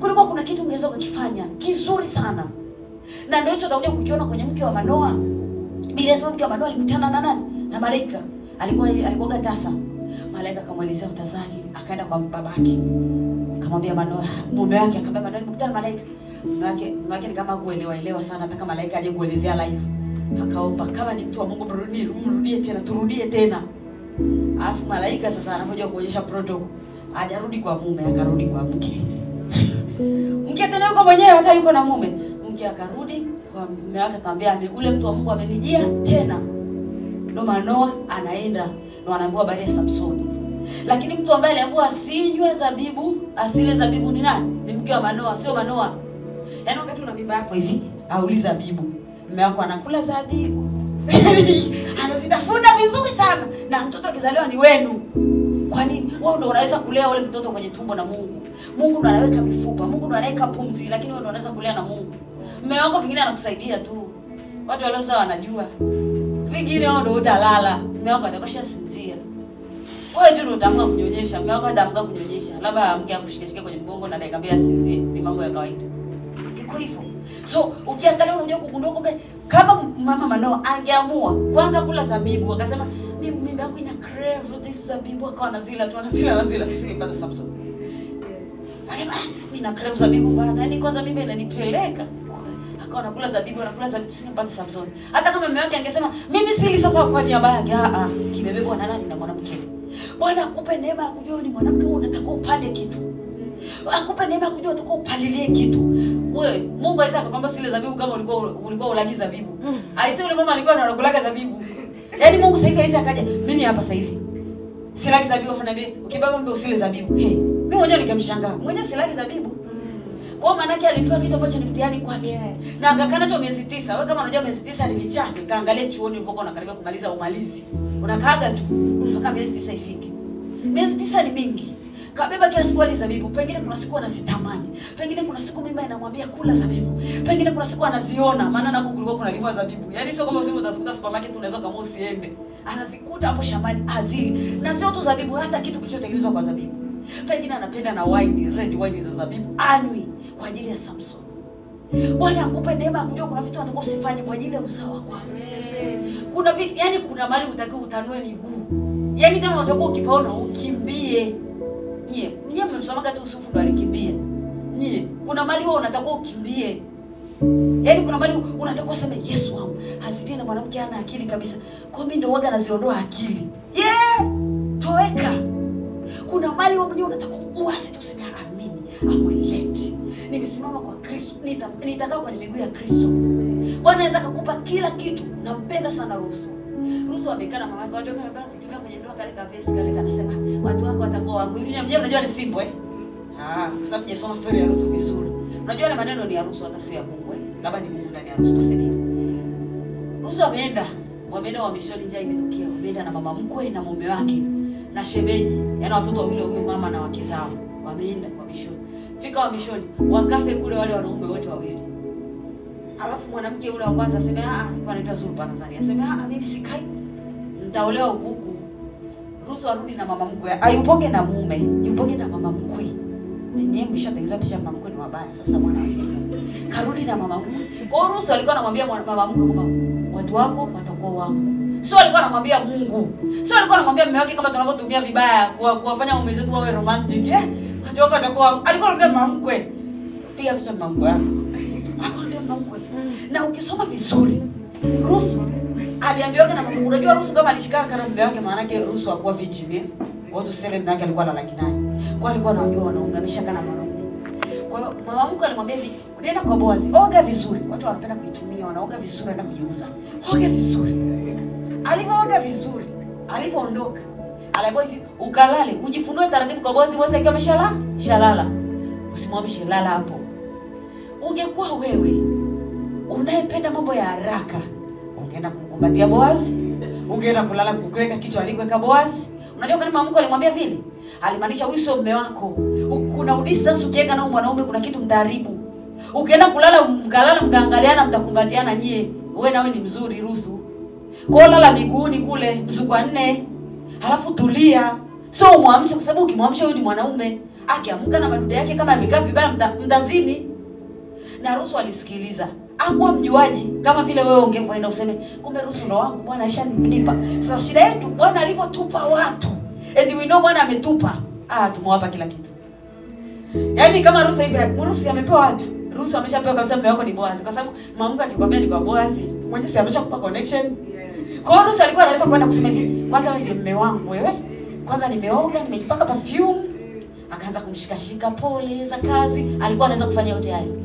Kulikuwa kuna kitu ungeweza ukakifanya kizuri sana. Na ndio hicho utakuja kukiona kwenye mke wa Manoa. Biblia inasema mke wa Manoa alikutana na nani? Na malaika. Alikuwa tasa. Malaika akamwelezea utazaji, akaenda kwa babake. Akamwambia Manoa, mume wake akamwambia Manoa nimekutana na malaika. Mume wake ni kama kuelewa sana, hata kama malaika aje kuelezea live. Akaomba kama ni mtu wa Mungu mrudie tena, turudie tena. Alafu malaika sasa anapokuja kuonyesha protocol, hajarudi kwa mume, akarudi kwa mke. Mke tena yuko mwenyewe hata yuko na mume. Mke akarudi kwa mume wake akamwambia ule mtu wa Mungu amenijia tena. Ndo Manoa anaenda na anaambiwa habari ya Samsoni. Lakini mtu ambaye aliambiwa asinywe zabibu, asile zabibu ni nani? Ni mke wa Manoa, sio Manoa. Yaani wakati una mimba yako hivi, auli zabibu. Mume wako anakula zabibu. Anazitafuna vizuri sana na mtoto akizaliwa ni wenu. Kwa nini? Wewe ndio unaweza kulea ule mtoto kwenye tumbo na Mungu. Mungu ndo anaweka mifupa, Mungu ndo anaweka pumzi, lakini wewe ndio unaweza kulea na Mungu. Mume wako vingine anakusaidia tu. Watu walio sawa wanajua. Vingine wao ndio utalala, mume wako atakosha sinzia. Wewe tu ndio utaamka kunyonyesha, mume wako ataamka kunyonyesha. Labda amke akushikeshike kwenye mgongo na dakika 2 asinzie. Ni mambo ya kawaida. Iko hivyo. So, ukiangalia unajua kugundua kumbe kama mama Manoa angeamua kwanza kula zabibu, akasema mimi yangu ina crave this zabibu, akawa anazila tusingepata Samson. Akasema mimi na crave zabibu bana, yani kwanza mimi inanipeleka. Akawa anakula zabibu tusingepata Samson. Hata kama mume wake angesema mimi sili sasa kwa niaba yake, kimebebwa na nani? Na mwanamke. Bwana akupe neema ya kujua ni mwanamke unataka upande kitu. Akupe neema ya kujua utaka upalilie kitu. Wewe Mungu aisa akakwambia sile zabibu kama ulikuwa ulagi zabibu. Aise yule mama alikuwa anakulaga zabibu. Yaani Mungu sasa hivi aisa akaja mimi hapa sasa hivi. Silagi zabibu afanaambia ukibaba mbe usile zabibu. Mimi mwenyewe nikamshangaa. Mwenyewe silagi zabibu. Kwa maana yake alipewa kitu ambacho ni mtihani kwake. Na akakaa nacho miezi 9. Wewe kama unajua miezi 9 ni michache, kaangalia chuoni ulivyokuwa unakaribia kumaliza umalizi. Unakaaga tu mpaka miezi 9 ifike. Miezi 9 ni mingi. Kabeba kila siku ali zabibu. Pengine kuna siku anazitamani. Pengine kuna siku mimba inamwambia kula zabibu. Pengine kuna siku anaziona maana nako kulikuwa kuna limwa zabibu. Yaani sio kama useme utazikuta supermarket unaweza kama usiende. Anazikuta hapo shambani azili. Na sio tu zabibu, hata kitu kilichotengenezwa kwa zabibu. Pengine anapenda na wine, red wine za zabibu. Anywi kwa ajili ya Samson. Bwana akupe neema kujua kuna vitu unataka usifanye kwa ajili ya uzao wako. Kuna vitu, yani kuna mali utakiwa utanue miguu. Yaani kama unataka ukipaona ukimbie. Nyie mmemsomaga tu Yusufu ndo alikimbia. Nyie kuna mali wewe unataka ukimbie. Yaani kuna mali unataka useme Yesu wangu hazidie na mwanamke ana akili kabisa. Kwa mimi ndo waga naziondoa akili. Toeka. Kuna mali wewe mwenyewe unataka uasi tu useme amini. Amwelete. Nimesimama kwa Kristo, nitakaa kwenye miguu ya Kristo. Bwana anaweza kukupa kila kitu. Nampenda sana Ruth amekaa na mama yake, watu wanapenda kutumia kwenye ndoa kale kavesi kale kanasema watu wako watakuwa wangu. Hivi mnyewe mnajua ni simple kwa sababu jesoma story ya Ruth vizuri. Unajua ile maneno ni ya Ruth hata sio ya Mungu labda ni Mungu ndani ya Ruth tuseme hivi. Ruth wameenda wa mishoni, njaa imetokea. Wameenda na mama mkwe na mume wake na shemeji, yaani watoto wawili huyo mama na wake zao. Wameenda wa mishoni. Fika wa mishoni, wakafe kule wale wanaume wote wawili. Alafu mwanamke yule wa kwanza asema anaitwa Zulpa Tanzania. Asema mimi sikai. Nitaolewa huku. Ruth arudi na mama mkwe. Ayupoke na mume, yupoke na mama mkwe. Nenyewe mshatengeneza picha mama mkwe ni wabaya. Sasa mwana wake karudi na mama mkwe. Kwa Ruth alikuwa anamwambia mama mkwe kwamba watu wako watakuwa wangu. Sio alikuwa anamwambia Mungu. Sio alikuwa anamwambia mume wake kama tunavyotumia vibaya kuwafanya mume zetu wawe romantic watu wako watakuwa. Alikuwa anamwambia mama mkwe. Piga picha mama mkwe yako. Akwambia mama mkwe. Na ukisoma vizuri Ruth aliambiwa na mama, unajua Ruth kama alishikana kana mume wake maana yake Ruth hakuwa virgin. Kwa hiyo tuseme mume wake alikuwa analaki naye. Kwa alikuwa anajua wanaume, ameshaka na wanaume. Kwa hiyo mama mkwe alimwambia hivi, unaenda kwa Boazi, oga vizuri. Watu wanapenda kuitumia, wanaoga vizuri anaenda kujiuza. Oga vizuri. Alipooga vizuri, alipoondoka, aliambiwa hivi, ukalale, ujifunue taratibu kwa Boazi, Boazi akiwa ameshalala. Usimwamshe, lala hapo. Ungekuwa wewe unayependa mambo ya haraka, ungeenda kumkumbatia Boazi, ungeenda kulala kukweka kichwa alikweka Boazi. Unajua kama mama mkwe alimwambia vile, alimaanisha huyu sio mume wako. Kuna distance ukiweka na mwanaume, kuna kitu mtaharibu. Ukienda kulala mkaangaliana, mtakumbatiana nyie. Wewe nawe ni mzuri Ruthu. Kwa lala miguuni kule mzukwa 4. Halafu tulia. Sio umwamshe, kwa sababu ukimwamsha huyu ni mwanaume. Akiamka na madude yake kama amekaa vibaya mtazini. Na Ruthu alisikiliza. Hakuwa mjuaji kama vile wewe ungeenda useme kumbe Ruthu ndo wangu, Bwana ashanipa. Sasa shida yetu Bwana alivyotupa watu. And we know Bwana ametupa. Tumewapa kila kitu. Yaani kama Ruthu hivi, Ruthu amepewa watu. Ruthu ameshapewa kabisa mume wako ni Boazi. Kwa sababu mama mkwe akikwambia ni kwa Boazi, mwenyewe si ameshakupa connection. Kwa hiyo Ruthu alikuwa anaweza kwenda kusema hivi, kwanza wewe ndiye mume wangu wewe. Kwanza nimeoga, nimejipaka perfume. Akaanza kumshikashika pole za kazi. Alikuwa anaweza kufanya yote hayo.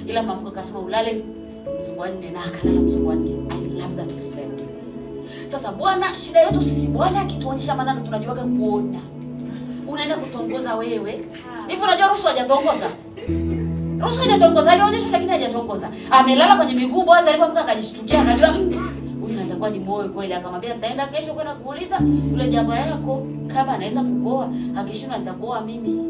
Ila mama mkwe akasema ulale mzungu 4 na akalala mzungu 4. I love that event. Sasa Bwana, shida yetu sisi Bwana akituonyesha maneno tunajuaga kuona. Unaenda kutongoza wewe. Hivi unajua Ruthu hajatongoza? Ruthu hajatongoza, alionyesha lakini hajatongoza. Amelala kwenye miguu Boazi, alipoamka akajishtukia akajua huyu anatakuwa ni moyo kweli. Akamwambia nitaenda kesho kwenda kuuliza yule jamba yako kama anaweza kukoa, akishindwa nitakoa mimi.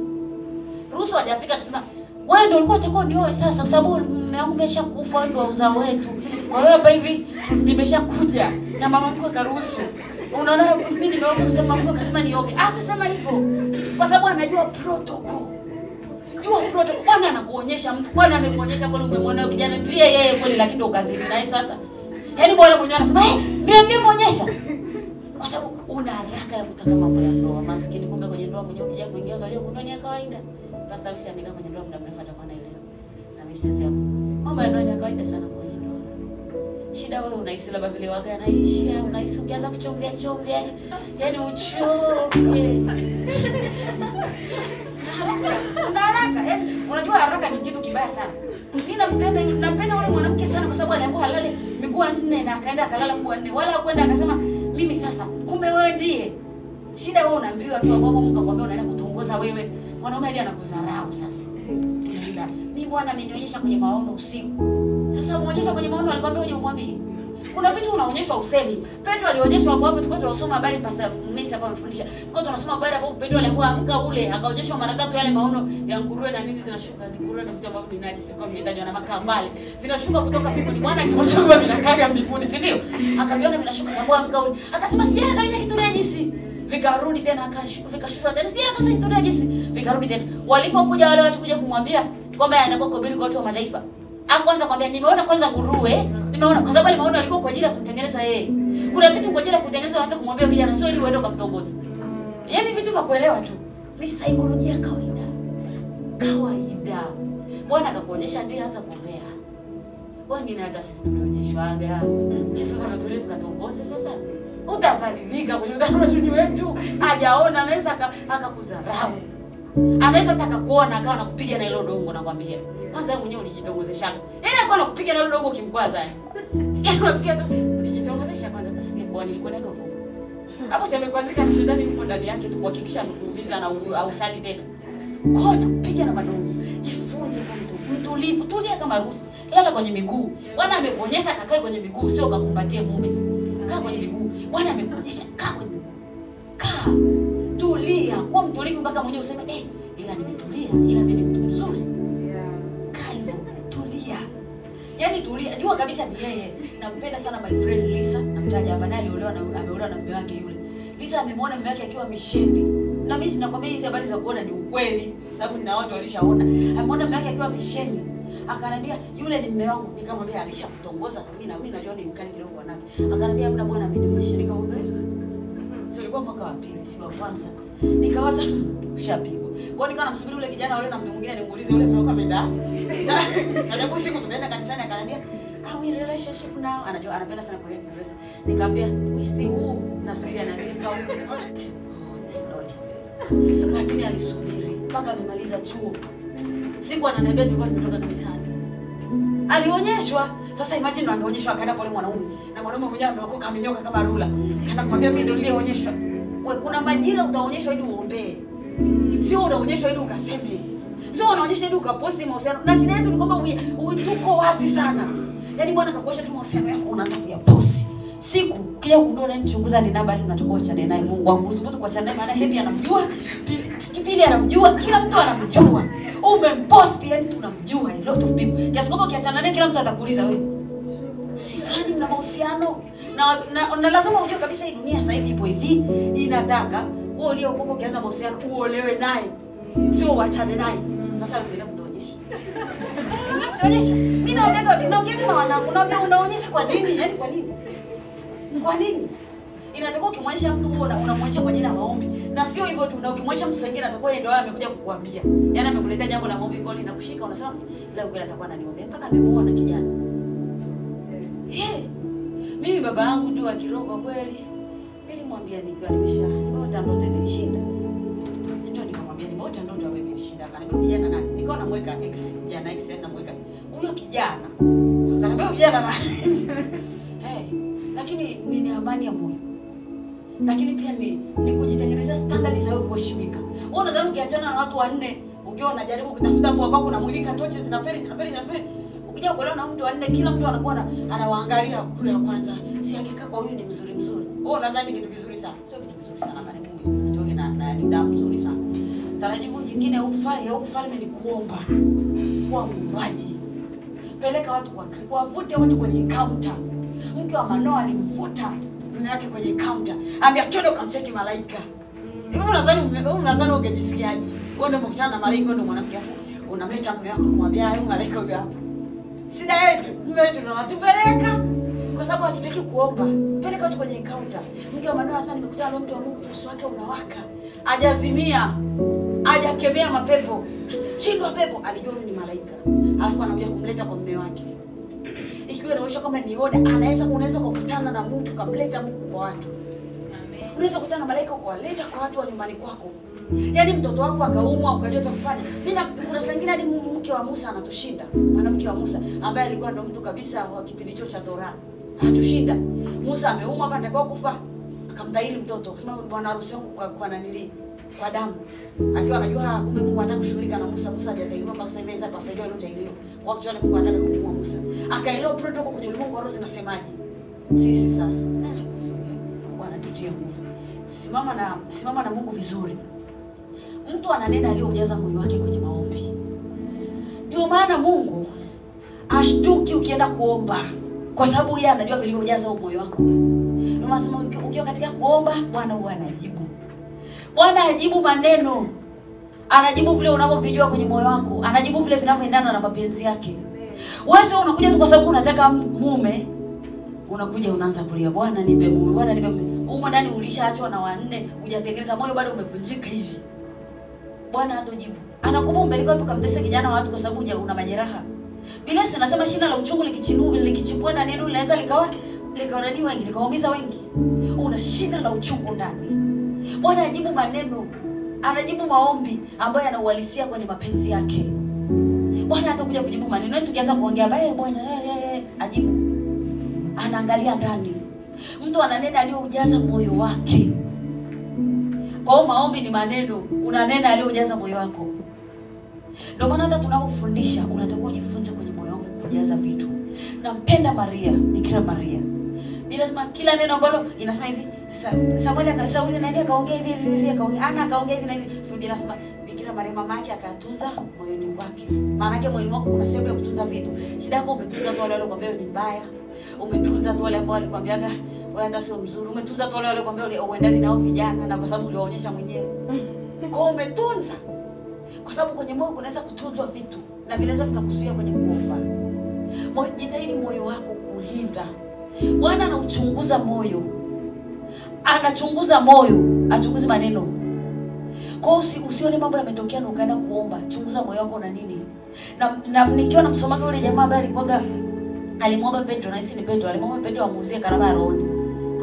Ruthu hajafika akisema wewe ndio ulikuwa utakao nioe sasa, sababu mume wangu ameshakufa, wewe ndio uzao wetu. Kwa hiyo hapa hivi nimeshakuja na mama mkwe karuhusu. Unaona mimi nimeoga, kusema mama mkwe akasema nioge. Kusema hivyo kwa sababu anajua protocol. Jua protocol. Bwana anakuonyesha mtu, Bwana amekuonyesha kwani umemwona kijana ndiye yeye kweli, lakini ndo kazini naye sasa. Yaani Bwana mwenyewe anasema ndiye muonyesha. Kwa sababu una haraka ya kutaka mambo ya ndoa. Maskini kumbe kwenye ndoa mwenyewe ukija kuingia utajua kuna ni ya kawaida. Pastor Hamisi amekaa kwenye ndoa muda mrefu atakuwa anaelewa. Na mimi sasa mambo ya ndoa ni ya kawaida sana kwenye ndoa. Shida wewe unahisi labda vile waga anaisha, unahisi ukianza kuchombea yani uchoke. Una haraka. Yaani unajua haraka ni kitu kibaya sana. Mimi napenda ule mwanamke sana kwa sababu aliambiwa halale miguu 4 na akaenda akalala miguu 4. Wala kwenda akasema mimi sasa kumbe wewe ndiye. Shida wewe unaambiwa tu hapo Mungu akwambia unaenda kutongoza wewe. Mwanaume hadi anakudharau sasa. Ila mimi Bwana amenionyesha kwenye maono usiku. Sasa muonyesha kwenye maono alikwambia uje umwambie. Kuna vitu unaonyeshwa usemi. Petro alionyeshwa hapo tulikuwa tunasoma habari Pastor Messi hapa amefundisha. Tulikuwa tunasoma habari hapo Petro aliambiwa amka ule, akaonyeshwa mara 3 yale maono ya nguruwe na nini zinashuka. Ni nguruwe na vitu ambavyo ni najisi kwa vimetajwa na makambale. Vinashuka kutoka mbinguni. Bwana akimwachukua vinakaga mbinguni, si ndio? Akaviona vinashuka akaambiwa amka ule. Akasema sijaona kabisa kitu najisi. Vikarudi tena vikashushwa tena. Sijaona kabisa kitu najisi. Vikarudi tena. Walipokuja wale watu kuja kumwambia kwamba anakuwa kuhubiri kwa watu wa mataifa. Kwanza kwambia nimeona kwanza nguruwe, nimeona kwa sababu nimeona alikuwa kwa ajili ya kumtengeneza yeye. Kuna vitu kwa ajili ya kutengeneza waanze kumwambia vijana sio ili uende ukamtongoze. Yaani vitu vya kuelewa tu. Ni saikolojia kawaida. Bwana akakuonyesha ndiye anza kuombea. Wengine hata sisi tunaonyeshwaga. Sasa tunatolea tukatongoze sasa. Utazalilika kwenye utamaduni wetu. Hajaona anaweza akakudharau. Anaweza taka kuona akawa anakupiga na ile dongo nakwambia. Kwanza wewe mwenyewe ulijitongozesha. Yaani akawa anakupiga na ile dongo ukimkwaza yani. Yaani unasikia tu ulijitongozesha kwanza tasikia kwa nilikuwa naga huko. Hapo sema kwazika ni shetani yuko ndani yake tu kuhakikisha amekuumiza na ausali tena. Kwa kupiga na madongo. Jifunze kwa mtulivu, tulia kama Ruthu. Lala kwenye miguu. Bwana amekuonyesha kakae kwenye miguu sio kakumbatie mume. Kaa kwenye miguu. Bwana amekuonyesha kaa kwenye miguu. Kaa. Tulia, kwa mtulivu mpaka mwenyewe useme ila nimetulia, ila mimi ni mtu mzuri. Kaa hivyo, tulia. Yaani tulia, jua kabisa ni yeye. Nampenda sana my friend Lisa, namtaja hapa naye ameolewa na mume wake yule. Lisa amemwona mume wake akiwa misheni. Na mimi sinakwambia hizi habari za kuona ni ukweli, sababu nina watu walishaona. Ameona mume wake akiwa misheni. Akaniambia yule ni mume wangu, nikamwambia alishakutongoza. Mimi najua ni mkali kidogo wanake. Akaniambia mna bwana mimi nimeshirika nikamwambia tulikuwa mwaka wa 2 si wa kwanza. Nikawaza ushapigwa. Kwa nikawa namsubiri yule kijana wale na mtu mwingine nimuulize yule mume wako ameenda wapi. Sababu siku tunaenda kanisani akaniambia we in relationship now. Anajua anapenda sana kwa Kiingereza. Nikamwambia we stay who? Nasubiri ananiambia kau. This Lord is bad. Lakini alisubiri. mpaka amemaliza chuo. Siku ananiambia tulikuwa tumetoka kanisani. Alionyeshwa. Sasa imagine angeonyeshwa akaenda kwa mwanaume. Na mwanaume mwenyewe ameokoka amenyoka kama rula. Kana kumwambia mimi ndio niliyeonyeshwa. Wewe kuna majira utaonyeshwa ili uombe. Sio unaonyeshwa ili ukaseme. Sio unaonyeshwa ili ukaposti mahusiano. Na shida yetu ni kwamba tuko wazi sana. Yaani Bwana akakuosha tu mahusiano yako unaanza kuyaposti. Siku kija kundona mchunguza ni namba ile unatakiwa kuachana naye. Mungu wangu usibutu kuachana naye maana Happy anamjua, Pili anamjua, kila mtu anamjua. Umemposti yani tunamjua a lot of people. Kiasi kwamba ukiachana naye kila mtu atakuuliza wewe. Si fulani mna mahusiano. Na lazima ujue kabisa hii dunia sasa hivi ipo hivi. Inataka wewe uliokoka ukianza mahusiano uolewe naye. Sio uachane naye. Sasa wewe kutuonyesha. Kutuonyesha. Mimi naongea na wanangu, unaonyesha kwa nini? Yaani kwa nini? Kwa nini? Inatakiwa ukimwonyesha mtu unamwonyesha kwa jina la maombi. Na sio hivyo tu, na ukimwonyesha mtu mwingine atakuwa yeye ndio amekuja kukuambia. Yaani amekuletea jambo la maombi kwa na kushika unasema leo kweli atakuwa ananiombea mpaka amemuona kijana. Mimi baba yangu tu wa kiroho kweli nilimwambia nikiwa nimeota ndoto imenishinda. Ndio nikamwambia nimeota ndoto imenishinda. Akaniambia kijana nani? Nikawa namweka X, kijana X namweka. Huyo kijana. Akaniambia kijana nani? Lakini ni amani ya moyo. Lakini pia ni kujitengenezea standard za wewe kuheshimika. Wewe unadhani ukiachana na watu wanne, ukiwa unajaribu kutafuta hapo kwako unamulika tochi zinafeli. Ukija kuolewa na mtu wanne kila mtu anakuwa anawaangalia kule wa kwanza. Si hakika kwa huyu ni mzuri. Wewe unadhani kitu kizuri sana. Sio kitu kizuri sana maana Mungu kutoka na nidhamu nzuri sana. Tarajibu nyingine ya ufalme ni kuomba. Kuwa muombaji. Peleka watu kwa Kristo, wavute watu kwenye counter. Mke wa Manoa alimvuta mume wake kwenye counter. Ambia twende ukamcheki malaika. Hivi unadhani ungejisikiaje? Wewe ndio umekutana na malaika ndio mwanamke afu unamleta mume wako kumwambia huyu malaika huyu hapa. Shida yetu, mume wetu ndio anatupeleka. Kwa sababu hatutaki kuomba. Peleka watu kwenye counter. Mke wa Manoa anasema nimekutana na mtu wa Mungu uso wake unawaka. Hajazimia. Hajakemea mapepo. Shindwa pepo, alijua huyu ni malaika. Alafu anakuja kumleta kwa mume wake. Ikiwa inaonyesha kama ni oda, unaweza kukutana na mtu kamleta Mungu kwa watu. Amen. Unaweza kukutana na malaika kuwaleta kwa watu wa nyumbani kwako. Yaani mtoto wako akaumwa ukajua cha kufanya. Mimi kuna saa nyingine hadi mke wa Musa anatushinda. Mwanamke wa Musa ambaye alikuwa ndo mtu kabisa wa kipindi hicho cha Torah. Atushinda. Musa ameumwa hapa atakao kufa. Akamtahiri mtoto. Akasema bwana harusi wangu kwa nanili kwa damu. Akiwa anajua kumbe Mungu anataka kushughulika na Musa. Musa hajatahiriwa mpaka sasa hivi sasa pasaidia leo tahiriwa. Kwa kichwani Mungu anataka kumua Musa. Akaelewa protocol kwenye ulimwengu wa roho zinasemaje. Sisi sasa. Bwana tutie nguvu. Simama na Mungu vizuri. Mtu ananena aliyojaza moyo wake kwenye maombi. Ndio maana Mungu ashtuki ukienda kuomba. Kwa sababu yeye anajua vilivyojaza moyo wako. Ndio maana sema ukiwa katika kuomba Bwana huwa anajibu. Bwana ajibu maneno. Anajibu vile unavyovijua kwenye moyo wako. Anajibu vile vinavyoendana na mapenzi yake. Wewe sio unakuja tu kwa sababu unataka mume. Unakuja unaanza kulia Bwana nipe mume, Bwana nipe mume. Huko ndani ulishaachwa na wanne, hujatengeneza moyo bado umevunjika hivi. Bwana hatojibu. Anakupa umbeleko hapo kamtesa kijana wa watu kwa sababu una majeraha. Bila sasa nasema shina la uchungu likichimbua ndani yenu linaweza likawa nani wengi, likaumiza wengi. Una shina la uchungu ndani. Bwana ajibu maneno. Anajibu maombi ambayo yanauhalisia kwenye mapenzi yake. Bwana hatakuja kujibu maneno. Tukianza kuongea bae Bwana ajibu. Anaangalia ndani. Mtu ananena aliyojaza moyo wake. Kwa maombi ni maneno, unanena aliyojaza moyo wako. Ndio maana hata tunapofundisha unatakiwa ujifunze kwenye moyo wako kujaza vitu. Nampenda Maria, Bikira Maria. Bila sema kila neno ambalo inasema hivi, Sauli naenda akaongea hivi akaongea, Ana akaongea hivi na hivi. Bila sema Bikira Maria mama yake akatunza moyoni mwake. Maana yake moyoni mwako kuna sehemu ya kutunza vitu. Shida yako umetunza tu wale walikwambia ni mbaya. Umetunza tu wale ambao walikwambiaga wewe hata sio mzuri. Umetunza tu wale walikwambia uendani nao vijana na kwa sababu uliwaonyesha mwenyewe. Kwa umetunza. Kwa sababu kwenye moyo kunaweza kutunzwa vitu na vinaweza vikakuzuia kwenye kuomba. Jitahidi moyo wako kulinda. Bwana anauchunguza moyo. Anachunguza moyo, achunguze maneno. Kwa usione mambo yametokea na ukaenda kuomba. Chunguza moyo wako na nini. Na nikiwa namsomaga yule jamaa ambaye alimwomba Petro, na hisi ni Petro, alimwomba Petro amuuzie karama ya rohoni.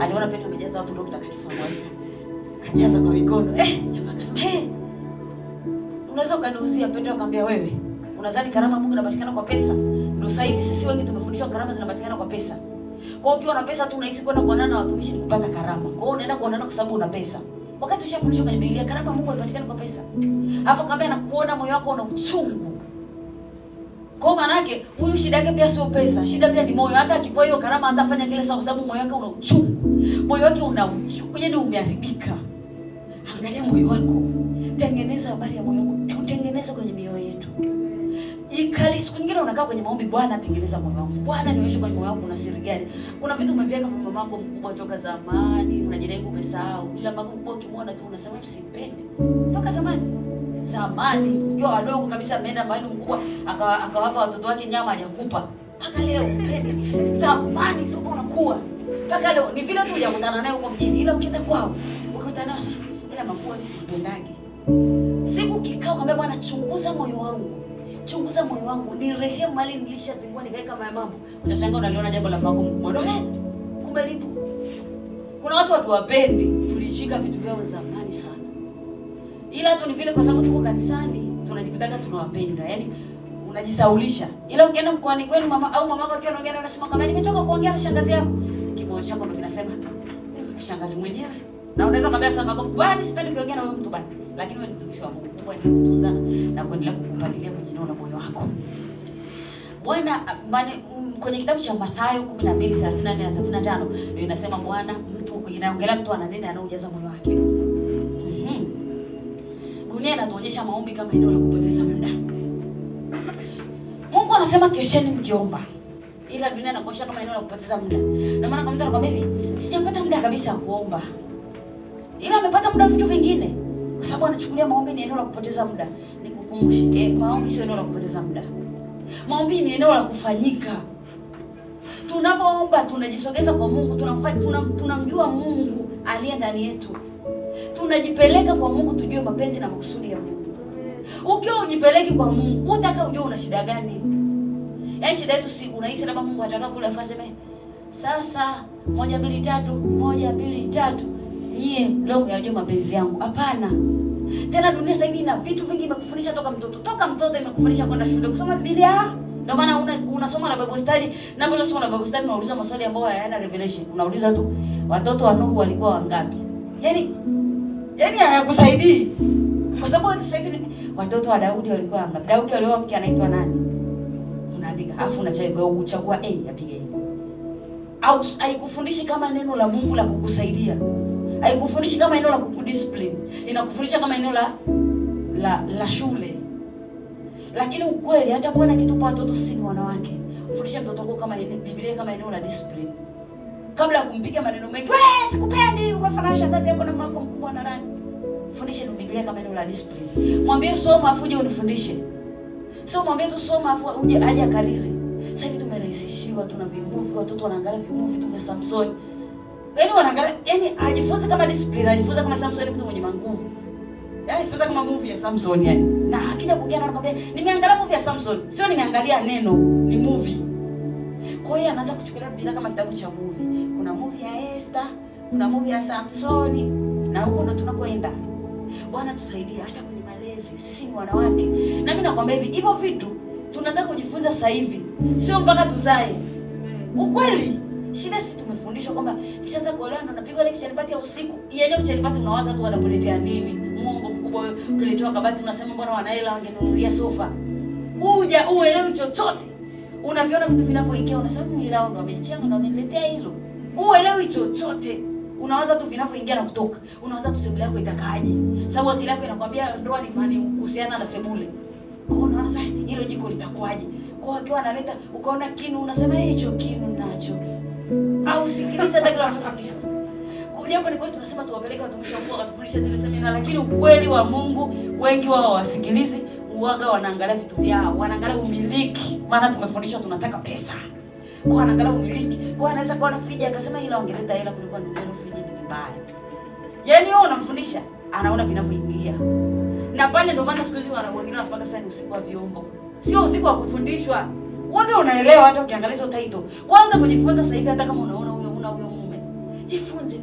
Aliona Petro amejaza watu Roho Mtakatifu anawaita. Kajaza kwa mikono. Jamaa akasema, akaniuzia. Petro akamwambia, wewe unadhani karama Mungu inapatikana kwa pesa? Ndio sasa hivi sisi wengi tumefundishwa karama zinapatikana kwa pesa. Kwa hiyo ukiwa na pesa tu unahisi kwenda kuonana na watumishi ni kupata karama. Kwa hiyo unaenda kuonana kwa sababu una pesa. Wakati ushafundishwa kwenye Biblia karama Mungu haipatikani kwa pesa. Alafu akamwambia na kuona moyo wako una uchungu. Kwa maana yake huyu shida yake pia sio pesa, shida pia ni moyo. Hata akipewa hiyo karama atafanya kile sawa, kwa sababu moyo wake una uchungu. Moyo wake una uchungu, yaani umeharibika. Angalia moyo wako. Tengeneza habari ya moyo wako. Tutengeneze kwenye mioyo yetu. Ikali siku nyingine unakaa kwenye maombi, Bwana tengeneza moyo wangu. Bwana nionyeshe kwenye moyo wangu kuna siri gani? Kuna vitu umeviweka kwa mama yako mkubwa toka zamani, unajidai umesahau. Ila mama mkubwa ukimwona tu unasema sipendi. Toka zamani. Zamani, ukiwa wadogo kabisa ameenda mahali mkubwa akawapa watoto wake nyama hajakupa. Paka leo upendi. Zamani ndio unakuwa. Paka leo ni vile tu hujakutana naye huko mjini, ila ukienda kwao, ukikutana naye ila mkubwa mimi simpendagi. Siku kikao kwamba Bwana chunguza moyo wangu. Chunguza moyo wangu, ni rehemu mali nilishazingua nikaweka mambo. Utashangaa unaliona jambo la mako mkubwa. Ndio kumbe lipo. Kuna watu wapendi, tulishika vitu vyao zamani sana. Ila tu ni vile kwa sababu tuko kanisani, tunajikutaka tunawapenda. Yaani unajisaulisha. Ila ukienda mkoani kwenu mama au mamako akiwa anaongea anasema kama nimetoka kuongea na shangazi yako. Kimoyo chako ndio kinasema shangazi mwenyewe. Na unaweza kumwambia sana mako, "Bwana sipendi kuongea na huyo mtu bwana." Lakini wewe ni mtumishi wa Mungu. Mungu anakutunzana na kuendelea kukupalilia kwenye eneo la moyo wako. Bwana kwenye kitabu cha Mathayo 12:34 na 35 ndio inasema Bwana mtu inaongelea mtu ananena anaojaza moyo wake. Dunia inatuonyesha maombi kama eneo la kupoteza muda. Mungu anasema kesheni mkiomba. Ila dunia inakuonyesha kama eneo la kupoteza muda. Na maana kama mtu anakuambia hivi, sijapata muda kabisa wa kuomba. Ila amepata muda wa vitu vingine. Kwa sababu anachukulia maombi ni eneo la kupoteza muda. Nikukumbushe, maombi sio eneo la kupoteza muda. Maombi ni eneo la kufanyika. Tunapoomba tunajisogeza kwa Mungu, tunamjua Mungu aliye ndani yetu. Tunajipeleka kwa Mungu tujue mapenzi na makusudi ya Mungu. Ukiwa ujipeleki kwa Mungu, utaka ujue una shida gani? Yaani shida yetu si unahisi labda Mungu anataka kule afaseme sasa 1 2 3 1 2 3 nyie leo mnajua mapenzi yangu. Hapana. Tena dunia sasa hivi ina vitu vingi imekufundisha toka mtoto. Toka mtoto imekufundisha kwenda shule kusoma Biblia. Ndio maana unasoma na Bible study. Na bila soma na Bible study unauliza maswali ambayo hayana revelation. Unauliza tu watoto wa Nuhu walikuwa wangapi? Yaani hayakusaidii. Kwa sababu sasa hivi watoto wa Daudi walikuwa wangapi? Daudi alioa mke anaitwa nani? Unaandika. Alafu unachagua A apige A. Au haikufundishi kama neno la Mungu la kukusaidia. Haikufundishi kama eneo la kukudiscipline. Inakufundisha kama eneo la shule. Lakini ukweli hata Bwana akitupa watoto sisi ni wanawake. Fundisha mtoto wako kama Biblia kama eneo la discipline. Kabla ya kumpiga maneno mengi, "Wewe sikupendi, umefanana shangazi yako na mama mkubwa na nani?" Fundisha Biblia kama eneo la discipline. Mwambie soma afu uje unifundishe. Sio mwambie tu soma afu uje aje akariri. Sasa hivi tumerahisishiwa, tuna vimuvi, watoto wanaangalia vimuvi tu vya Samson. Yaani wanaangalia, yaani ajifunze kama discipline, ajifunze kama Samson mtu mwenye nguvu. Yaani ajifunze kama movie ya Samson yani. Na akija kuongea na anakuambia, "Nimeangalia movie ya Samson." Sio nimeangalia neno, ni movie. Kwa hiyo anaanza kuchukulia Biblia kama kitabu cha movie. Kuna movie ya Esther, kuna movie ya Samson, na huko ndo tunakoenda. Bwana tusaidie hata kwenye malezi. Sisi ni wanawake. Na mimi nakwambia hivi, hivyo vitu tunaanza kujifunza sasa hivi. Sio mpaka tuzae. Ukweli, shida sisi tumefundishwa kwamba kishaanza kuolewa ndo napigwa ile kitchen party ya usiku. Yenyewe kitchen party unawaza tu watakuletea nini? Mungu mkubwa wewe, ukiletoa kabati unasema mbona wanaela wangenunulia sofa. Uelewi chochote. Unaviona vitu vinavyoingia unasema mimi lao ndo wamenichanga ndo wameniletea hilo. Uelewi chochote. Unawaza tu vinavyoingia na kutoka. Unawaza tu sebule yako itakaaje. Sababu akili yako inakwambia ndoa ni mali kuhusiana na sebule. Kwa hiyo unawaza hilo jiko litakuaje. Kwa hiyo akiwa analeta ukaona kinu unasema hicho kinu nacho. Au sikiliza hata kile wanachofundishwa. Kwa hiyo hapo ni kweli tunasema tuwapeleke watumishi wa Mungu wakatufundisha zile semina, lakini ukweli wa Mungu wengi wao wasikilizi, uaga wanaangalia vitu vyao, wanaangalia umiliki. Maana tumefundishwa tunataka pesa. Kwa anaangalia umiliki. Kwa anaweza kuwa na friji akasema ila wangeleta hela kuliko nunua friji ni mbaya. Yaani wewe unamfundisha, anaona vinavyoingia. Na pale ndio maana siku hizi wengine wanasema sasa ni usiku wa vyombo. Sio usiku wa kufundishwa. Wewe unaelewa hata ukiangalia hizo title. Kwanza kujifunza sasa hivi hata kama unaona huyo mume. Jifunze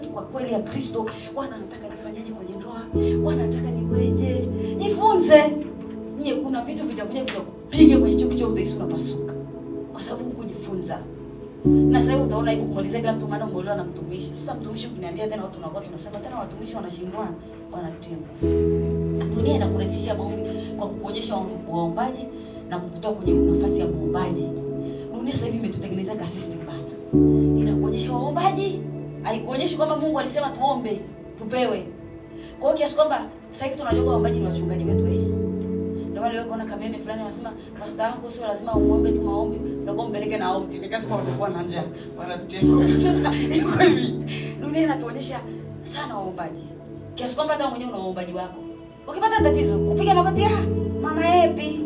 tu kwa kweli ya Kristo. Bwana anataka nifanyaje kwenye ndoa? Bwana anataka niweje? Jifunze. vitakuja vitakupiga kwenye hicho kichwa, utaisi unapasuka. Kwa sababu hukujifunza. Na sasa hivi utaona ipo kumalizia kila mtu maana umeolewa na mtumishi. Sasa mtumishi ukiniambia tena watu wanakuwa tunasema tena watumishi wanashindwana, bwana tutengo. Dunia inakurahisisha maombi kwa kukuonyesha waombaji na kukutoa kwenye nafasi ya muombaji. Dunia sasa hivi imetutengenezea ka system bana. Inakuonyesha waombaji, haikuonyeshi kwamba Mungu alisema tuombe, tupewe. Kwa hiyo kiasi kwamba sasa hivi tunajua waombaji ni wachungaji wetu Ndio wale wako na kameme fulani wanasema pastor wako sio lazima uombe tu maombi, utakuwa mbeleke na out. Nikasema watakuwa na njaa. Wanatutengo. Sasa iko hivi. Dunia inatuonyesha sana waombaji. Kiasi kwamba hata mwenyewe una waombaji wako. Ukipata tatizo, kupiga magoti, mama Happy,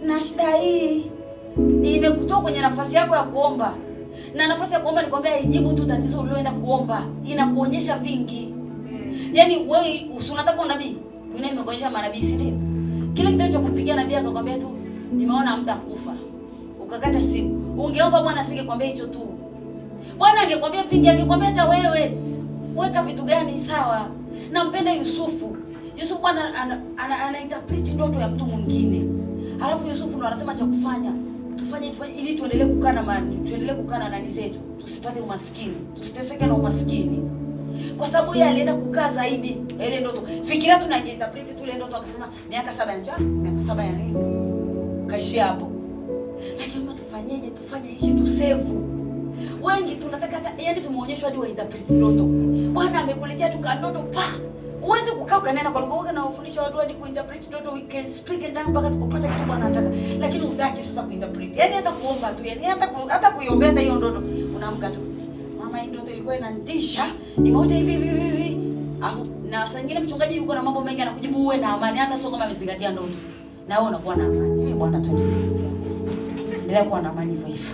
na shida hii imekutoa kwenye nafasi yako ya kuomba. Na nafasi ya kuomba ni kwamba haijibu tu tatizo uliloenda kuomba, inakuonyesha vingi. Yaani wewe unataka nabii, dunia imekuonyesha manabii, si ndio? Kile kitabu cha kumpigia nabii akakwambia tu nimeona mtakufa. Ukakata simu. Ungeomba Bwana asingekwambia hicho tu. Bwana angekwambia vingi, angekwambia hata wewe weka vitu gani sawa. Nampenda Yusufu. Yusufu Bwana ana interpret ndoto ya mtu mwingine. Alafu Yusufu ndo anasema cha kufanya. Tufanye ili tuendelee kukaa na mali, tuendelee kukaa na nani zetu, tusipate umaskini, tusiteseke na umaskini. Kwa sababu yeye alienda kukaa zaidi ile ndoto. Fikiria tunajiinterpret tu ile ndoto akasema miaka 7 ya njaa, miaka 7 ya nini? Kaishia hapo. Lakini tufanyeje? Tufanye hichi tu save. Wengi tunataka yaani tumuonyeshwe hadi wa interpret ndoto. Bwana amekuletea tu ndoto pa. Uweze kukaa ukanena kwa lugha na ufundisha watu hadi kuinterpret ndoto, we can speak and down mpaka tukupata kitu Bwana anataka. Lakini utaki sasa kuinterpret. Yaani hata kuomba tu, yaani hata kuiombea hata hiyo ndoto unaamka tu. Mama hii ndoto ilikuwa inanitisha, nimeota hivi. Alafu na saa nyingine mchungaji yuko na mambo mengi anakujibu uwe na amani, hata sio kama amezingatia ndoto. Na wewe unakuwa na amani. Bwana tuendelee. Endelea kuwa na amani hivyo hivyo.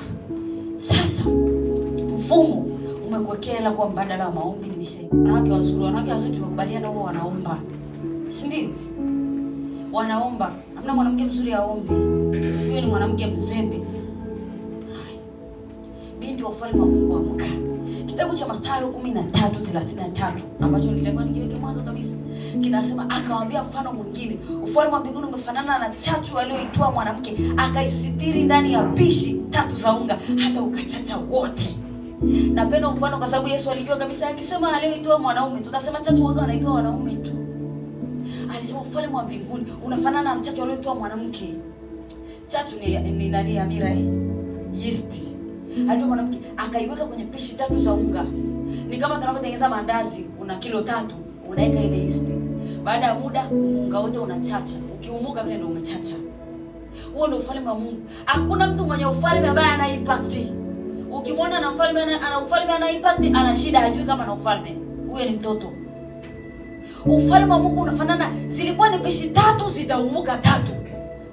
Sasa mfumo umekuwekea hela kwa mbadala wa maombi. Wanawake wazuri tumekubaliana wao wanaomba. Si ndio? Wanaomba. Hamna mwanamke mzuri aombe. Huyo ni mwanamke mzembe. Binti wa ufalme wa Mungu amka. Kitabu cha Mathayo 13:33 ambacho nilitakuwa nikiweke mwanzo kabisa. Kinasema akawaambia mfano mwingine, ufalme wa mbinguni umefanana na chachu aliyoitoa mwanamke, akaisitiri ndani ya pishi 3 za unga hata ukachacha wote. Napenda mfano kwa sababu Yesu alijua kabisa akisema aliyoitoa mwanaume, tutasema chachu waga wanaitoa wanaume tu. Alisema ufalme wa mbinguni unafanana na chachu aliyoitoa mwanamke. Chachu ni nani? Amira yeast. Alitoa mwanamke akaiweka kwenye pishi 3 za unga. Ni kama tunavyotengeneza mandazi, una kilo 3, unaweka ile yeast. Baada ya muda unga wote unachacha. Ukiumuka vile ndio umechacha. Huo ndio ufalme wa Mungu. Hakuna mtu mwenye ufalme ambaye ana impact. Ukimwona na ufalme ana impact, ana shida, hajui kama na ufalme. Huyo ni mtoto. Ufalme wa Mungu unafanana, zilikuwa ni pishi 3 zitaumuka 3.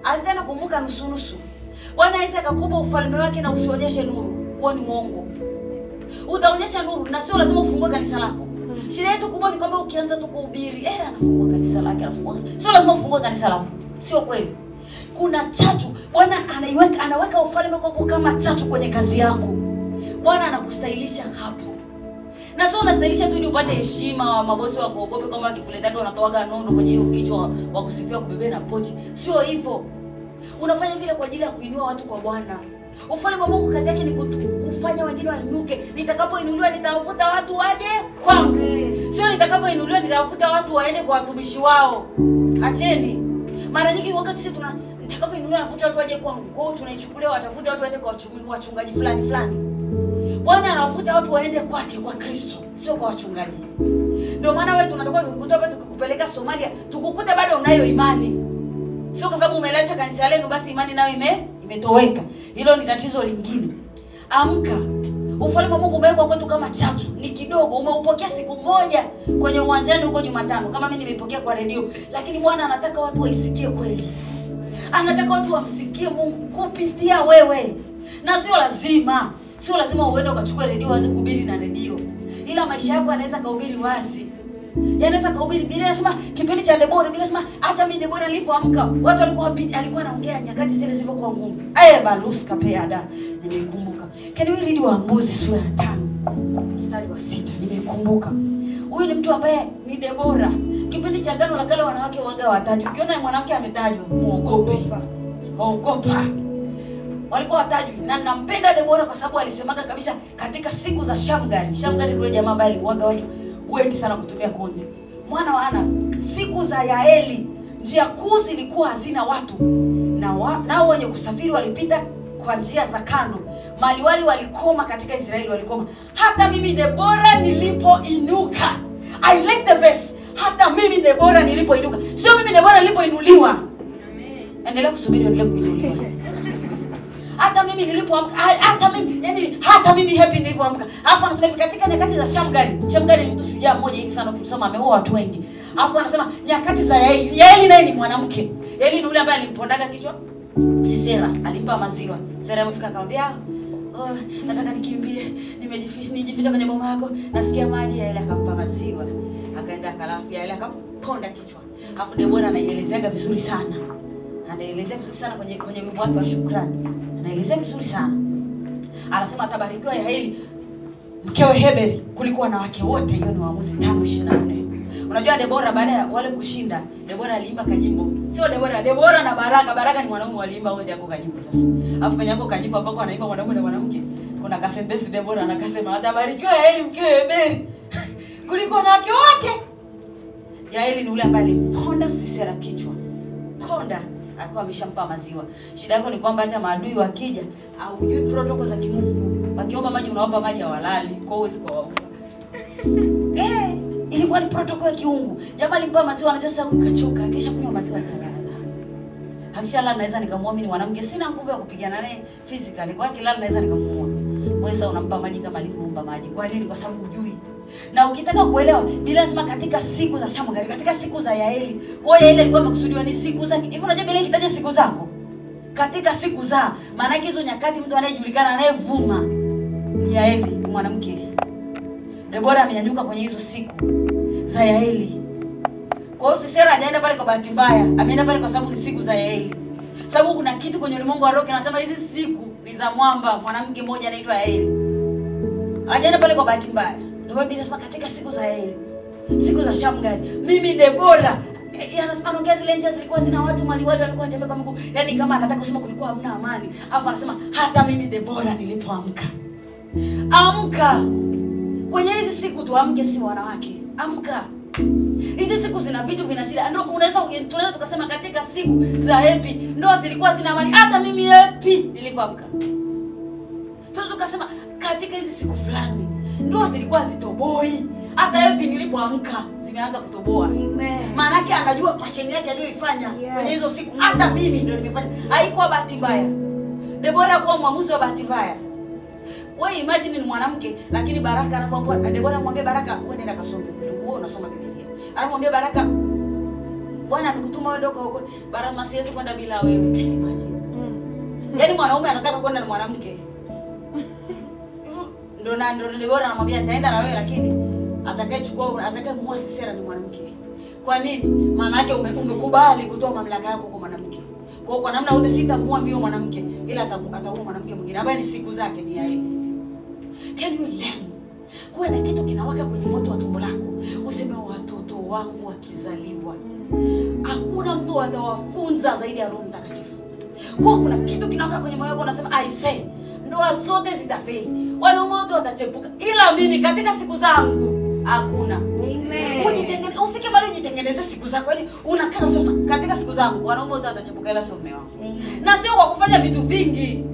Azitana kuumuka nusu. Bwana Yesu akakupa ufalme wake na usionyeshe nuru. Huo ni uongo. Utaonyesha nuru na sio lazima ufungue kanisa lako. Shida yetu kubwa ni kwamba ukianza tu kuhubiri, anafungua kanisa lake, sio lazima ufungue kanisa lako. Sio kweli. Kuna chachu. Bwana anaweka ufalme wako kama chachu kwenye kazi yako. Bwana anakustahilisha hapo. Na sio unastahilisha tu ili upate heshima wa mabosi wa kuogope kwamba akikuletaga unatoaga nondo kwenye hiyo kichwa wa kusifia kubebea na pochi. Sio hivyo. Unafanya vile kwa ajili ya kuinua watu kwa Bwana. Ufalme wa Mungu kazi yake ni kufanya wengine wainuke. Nitakapoinuliwa nitawavuta watu waje kwangu. Sio nitakapoinuliwa nitawavuta watu waende kwa watumishi wao. Acheni. Mara nyingi wakati sisi nitakapoinuliwa navuta watu waje kwangu. Kwa hiyo tunaichukulia watavuta watu waende kwa wachungaji fulani. Bwana anawavuta watu waende kwake, kwa Kristo, sio kwa wachungaji. Ndio maana wewe tunatakiwa kukutoa hapa tukikupeleka Somalia, tukukute bado unayo imani. Sio kwa sababu umeleta kanisa lenu basi imani nayo imetoweka. Hilo ni tatizo lingine. Amka. Ufalme wa Mungu umewekwa kwetu kama chachu, ni kidogo. Umeupokea siku moja kwenye uwanjani huko Jumatano, kama mimi nimeipokea kwa redio, lakini Bwana anataka watu waisikie kweli. Anataka watu wamsikie Mungu kupitia wewe. Na sio lazima uende ukachukue redio uanze kuhubiri na redio. Ila maisha yako yanaweza kuhubiri wazi. Yanaweza kuhubiri. Biblia inasema kipindi cha Debora, Biblia inasema hata mimi Debora nilipoamka, watu alikuwa anaongea nyakati zile zilivyokuwa ngumu. Baluska peada. Nimekumbuka. Can we read Waamuzi sura ya 5 mstari wa 6? Nimekumbuka. Huyu ni mtu ambaye ni Debora. Kipindi cha Agano la Kale wanawake waga watajwa. Ukiona mwanamke ametajwa, muogope. Ogopa. Walikuwa watajwi. Na nampenda Debora kwa sababu alisemaga kabisa katika siku za Shamgari. Shamgari ndio jamaa ambaye aliuaga watu wengi sana kutumia konzi. Mwana wa Ana, siku za Yaeli, njia kuu zilikuwa hazina watu. Nao wenye kusafiri walipita kwa njia za kando. Maliwali walikoma katika Israeli, walikoma. Hata mimi Debora nilipoinuka. I like the verse. Hata mimi Debora nilipoinuka. Sio mimi Debora nilipoinuliwa. Amen. Endelea kusubiri, endelea kuinuliwa. Hata mimi nilipoamka, hata mimi happy nilipoamka. Alafu anasema hivi katika nyakati za Shamgari. Shamgari ni mtu shujaa mmoja hivi sana ukimsoma, ameoa watu wengi. Alafu anasema nyakati za Yaeli. Yaeli naye ni mwanamke. Yaeli ni yule ambaye alimpondaga kichwa Sisera, alimpa maziwa. Sisera alifika akamwambia, nataka nikimbie, nijificha kwenye boma yako, nasikia maji. Yaeli akampa maziwa. Akaenda akalafu, Yaeli akamponda kichwa. Alafu Debora anaielezeaga vizuri sana. Anaelezea vizuri sana kwenye wimbo wake wa shukrani. Anaelezea vizuri sana. Anasema atabarikiwa Yaeli mkewe Heberi kulikuwa na wake wote. Hiyo ni Waamuzi 5:24. Unajua Debora baada ya wale kushinda, Debora aliimba kanyimbo. Sio Debora na Baraka. Baraka ni mwanaume, waliimba wote hapo kanyimbo sasa. Alafu kwenye hapo kanyimbo ambako anaimba mwanaume na mwanamke, kuna kasentesi Debora anakasema atabarikiwa Yaeli mkewe Heberi kulikuwa na wake wote. Yaeli ni yule ambaye alimponda Sisera kichwa. Ponda alikuwa ameshampa maziwa. Shida yako ni kwamba hata maadui wakija, hujui protocol za kimungu. Wakiomba maji unaomba maji hawalali, kwa uwezi kwa wao. Ilikuwa ni protocol ya kiungu. Jamaa alimpa maziwa, anajua sasa huyu kachoka, kisha kunywa maziwa atalala. Hakishalala naweza nikamwamini mwanamke, sina nguvu ya kupigana naye physically. Kwa hiyo kilala naweza nikamuua. Wewe sasa unampa maji kama alivyoomba maji. Kwa nini? Kwa sababu hujui. Na ukitaka kuelewa, Biblia inasema katika siku za Shamgari, katika siku za Yaeli. Kwa hiyo Yaeli alikuwa amekusudiwa ni siku zake. Hivi unajua Biblia ikitaja siku zako? Katika siku za, maana yake hizo nyakati mtu anayejulikana anayevuma ni Yaeli, ni mwanamke. Debora amenyanyuka kwenye hizo siku za Yaeli. Kwa hiyo Sisera hajaenda pale kwa bahati mbaya, ameenda pale kwa sababu ni siku za Yaeli. Sababu kuna kitu kwenye ulimwengu wa roho kinasema hizi siku ni za mwamba, mwanamke mmoja anaitwa Yaeli. Hajaenda pale kwa bahati mbaya. Ndio Biblia inasema katika siku za Yaeli, siku za Shamgari, mimi Debora, anasema anaongea zile njia zilikuwa zina watu maliwali walikuwa wanatembea kwa miguu. Yaani kama anataka kusema kulikuwa hamna amani. Alafu anasema hata mimi Debora nilipoamka. Amka. Kwenye hizi siku tuamke, si wanawake. Amka. Hizi siku zina vitu vina shida. Ndio tunaweza tukasema katika siku za happy ndoa zilikuwa zina amani. Hata mimi happy nilipoamka. Tunaweza tukasema katika hizi siku fulani ndoa zilikuwa zitoboi. Hata happy nilipoamka zimeanza kutoboa. Amen. Maana yake anajua passion yake aliyoifanya kwenye hizo siku. Hata mimi ndio nimefanya. Haikuwa bahati mbaya. Debora kuwa mwamuzi wa bahati mbaya. Wewe imagine ni mwanamke, lakini Baraka anapoambiwa, Debora anamwambia Baraka, wewe nenda kasome. Wewe unasoma Biblia. Anamwambia Baraka, Bwana amekutuma wewe ndoka huko. Baraka siwezi kwenda bila wewe. Can you imagine? Yaani mwanaume anataka kwenda na mwanamke. Ndio Debora anamwambia nitaenda na wewe, lakini atakayemua Sisera ni mwanamke. Kwa nini? Maana yake umekubali kutoa mamlaka yako kwa mwanamke. Kwa namna yote sitamua mimi mwanamke, ila ataua mwanamke mwingine ambaye ni siku zake ni Yaeli. Can you learn? Kuwa na kitu kinawaka kwenye moto wa tumbo lako. Useme watoto wangu wakizaliwa, hakuna mtu atawafunza zaidi ya Roho Mtakatifu. Kwa kuna kitu kinawaka kwenye moyo wako, unasema I say, ndoa zote zitafeli. Wanaume wote watachepuka. Ila mimi katika siku zangu hakuna. Amen. Ufike bado ujitengeneze siku zako. Yaani unakaa unasema katika siku zangu wanaume wote watachepuka ila sio mume wangu. Na sio kwa kufanya vitu vingi.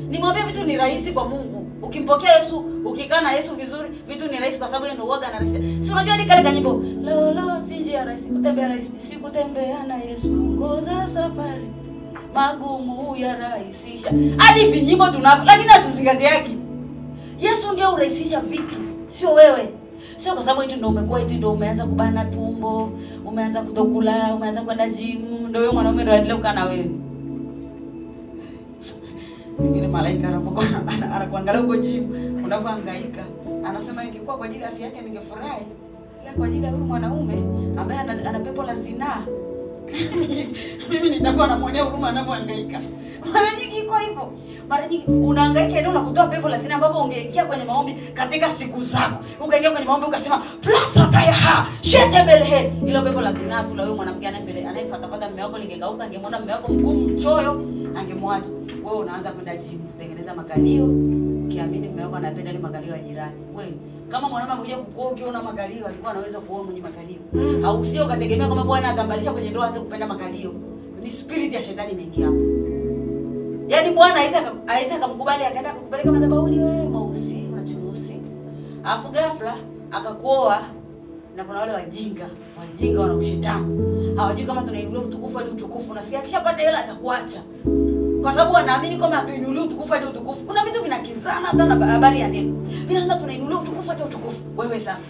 Nimwambie vitu ni rahisi kwa Mungu. Ukimpokea Yesu, ukikaa na Yesu vizuri, vitu ni rahisi kwa sababu yeye ndio huaga na rahisi. Si unajua ni kale kanyimbo, lolo si njia rahisi, kutembea rahisi, si kutembea na Yesu, ongoza safari. Magumu ya rahisisha. Hadi vinyimbo tunavyo, lakini hatuzingatiaki. Yesu ndio urahisisha vitu, sio wewe. Sio kwa sababu eti ndio umekuwa eti ndio umeanza kubana tumbo, umeanza kutokula, umeanza kwenda gym, ndio wewe mwanaume ndio aendelee kukaa na wewe. Ni vile malaika anapokuwa anakuangalia huko gym, unavyohangaika. Anasema ingekuwa kwa ajili ya afya yake ningefurahi, ila kwa ajili ya huyu mwanaume ambaye ana pepo la zinaa, mimi nitakuwa namuonea huruma anavyohangaika. Mara nyingi iko hivyo. Mara nyingi unahangaika eneo la kutoa pepo la zina ambapo ungeingia kwenye maombi katika siku zako. Ukaingia kwenye maombi ukasema plasa tayaha shetebelehe. Ile pepo la zina tu la huyo mwanamke anayefuata mume wako lingekauka, angemwona mume wako mgumu mchoyo, angemwacha. Wewe unaanza kwenda gym kutengeneza makalio, kiamini mume wako anapenda ile makalio ya jirani. Wewe kama mwanaume amekuja kukuoa ukiona makalio, alikuwa anaweza kuoa mwenye makalio. Au sio ukategemea kama bwana atambalisha kwenye ndoa aanze kupenda makalio. Ni spirit ya shetani imeingia hapo. Yaani bwana Isaac akamkubali, akaenda akakubali kama madhabahuni, wewe mweusi unachunusi. Alafu ghafla akakuoa, na kuna wale wajinga wana ushetani. Hawajui kama tunainulia utukufu hadi utukufu. Nasikia akishapata hela atakuacha. Kwa sababu anaamini kama hatuinulia utukufu hadi utukufu. Kuna vitu vinakinzana hata na habari ya neno. Mimi nasema tunainulia utukufu hadi utukufu. Wewe sasa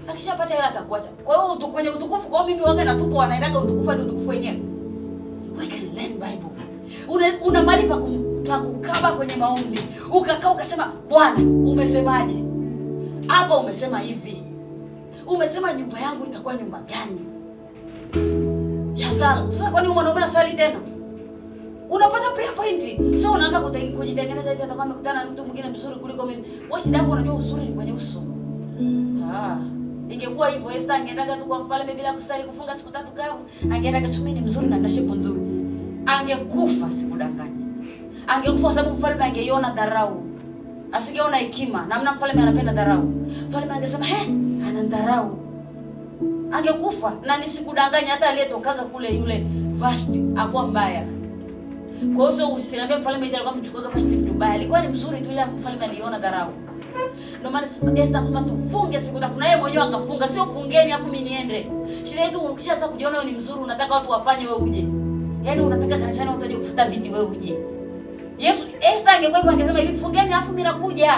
akishapata hela atakuacha. Kwa hiyo kwenye utukufu kwa mimi wanga na tupo wanaendaga utukufu hadi utukufu wenyewe. We can learn Bible. Una mali pa kukaba kwenye maombi. Ukakaa ukasema, Bwana, umesemaje? Hapa umesema hivi. Umesema nyumba yangu itakuwa nyumba gani? Ya sala. Sasa kwa nini mwanaume asali tena? Unapata prayer point. So unaanza kujitengeneza hata kama umekutana na mtu mwingine mzuri kuliko mimi. Wewe shida yako unajua uzuri ni kwenye uso. Ingekuwa hivyo Esther angeendaga tu kwa mfalme bila kusali kufunga siku 3 kavu. Angeendaga tu mimi ni mzuri na nina shepu nzuri. Angekufa, sikudanganya. Angekufa kwa sababu mfalme angeiona dharau. Asingeona hekima. Namna mfalme anapenda dharau. Mfalme angesema, ana dharau. Angekufa, na nisikudanganya hata aliyetokaga kule yule Vashti hakuwa mbaya. Kwa hiyo usiniambie mfalme ndiye alikuwa mchukuaga Vashti mtu mbaya. Alikuwa ni mzuri tu, ila mfalme aliona dharau. Ndio maana Esther anasema tufunge siku 3 na yeye mwenyewe akafunga. Sio fungeni afu mimi niende. Shida yetu ukishaanza kujiona wewe ni mzuri, unataka watu wafanye wewe uje. Yaani unataka kanisani watu waje kufuta viti wewe uje. Yesu Esther angekuwa hivyo angesema hivi, fungeni afu mimi nakuja.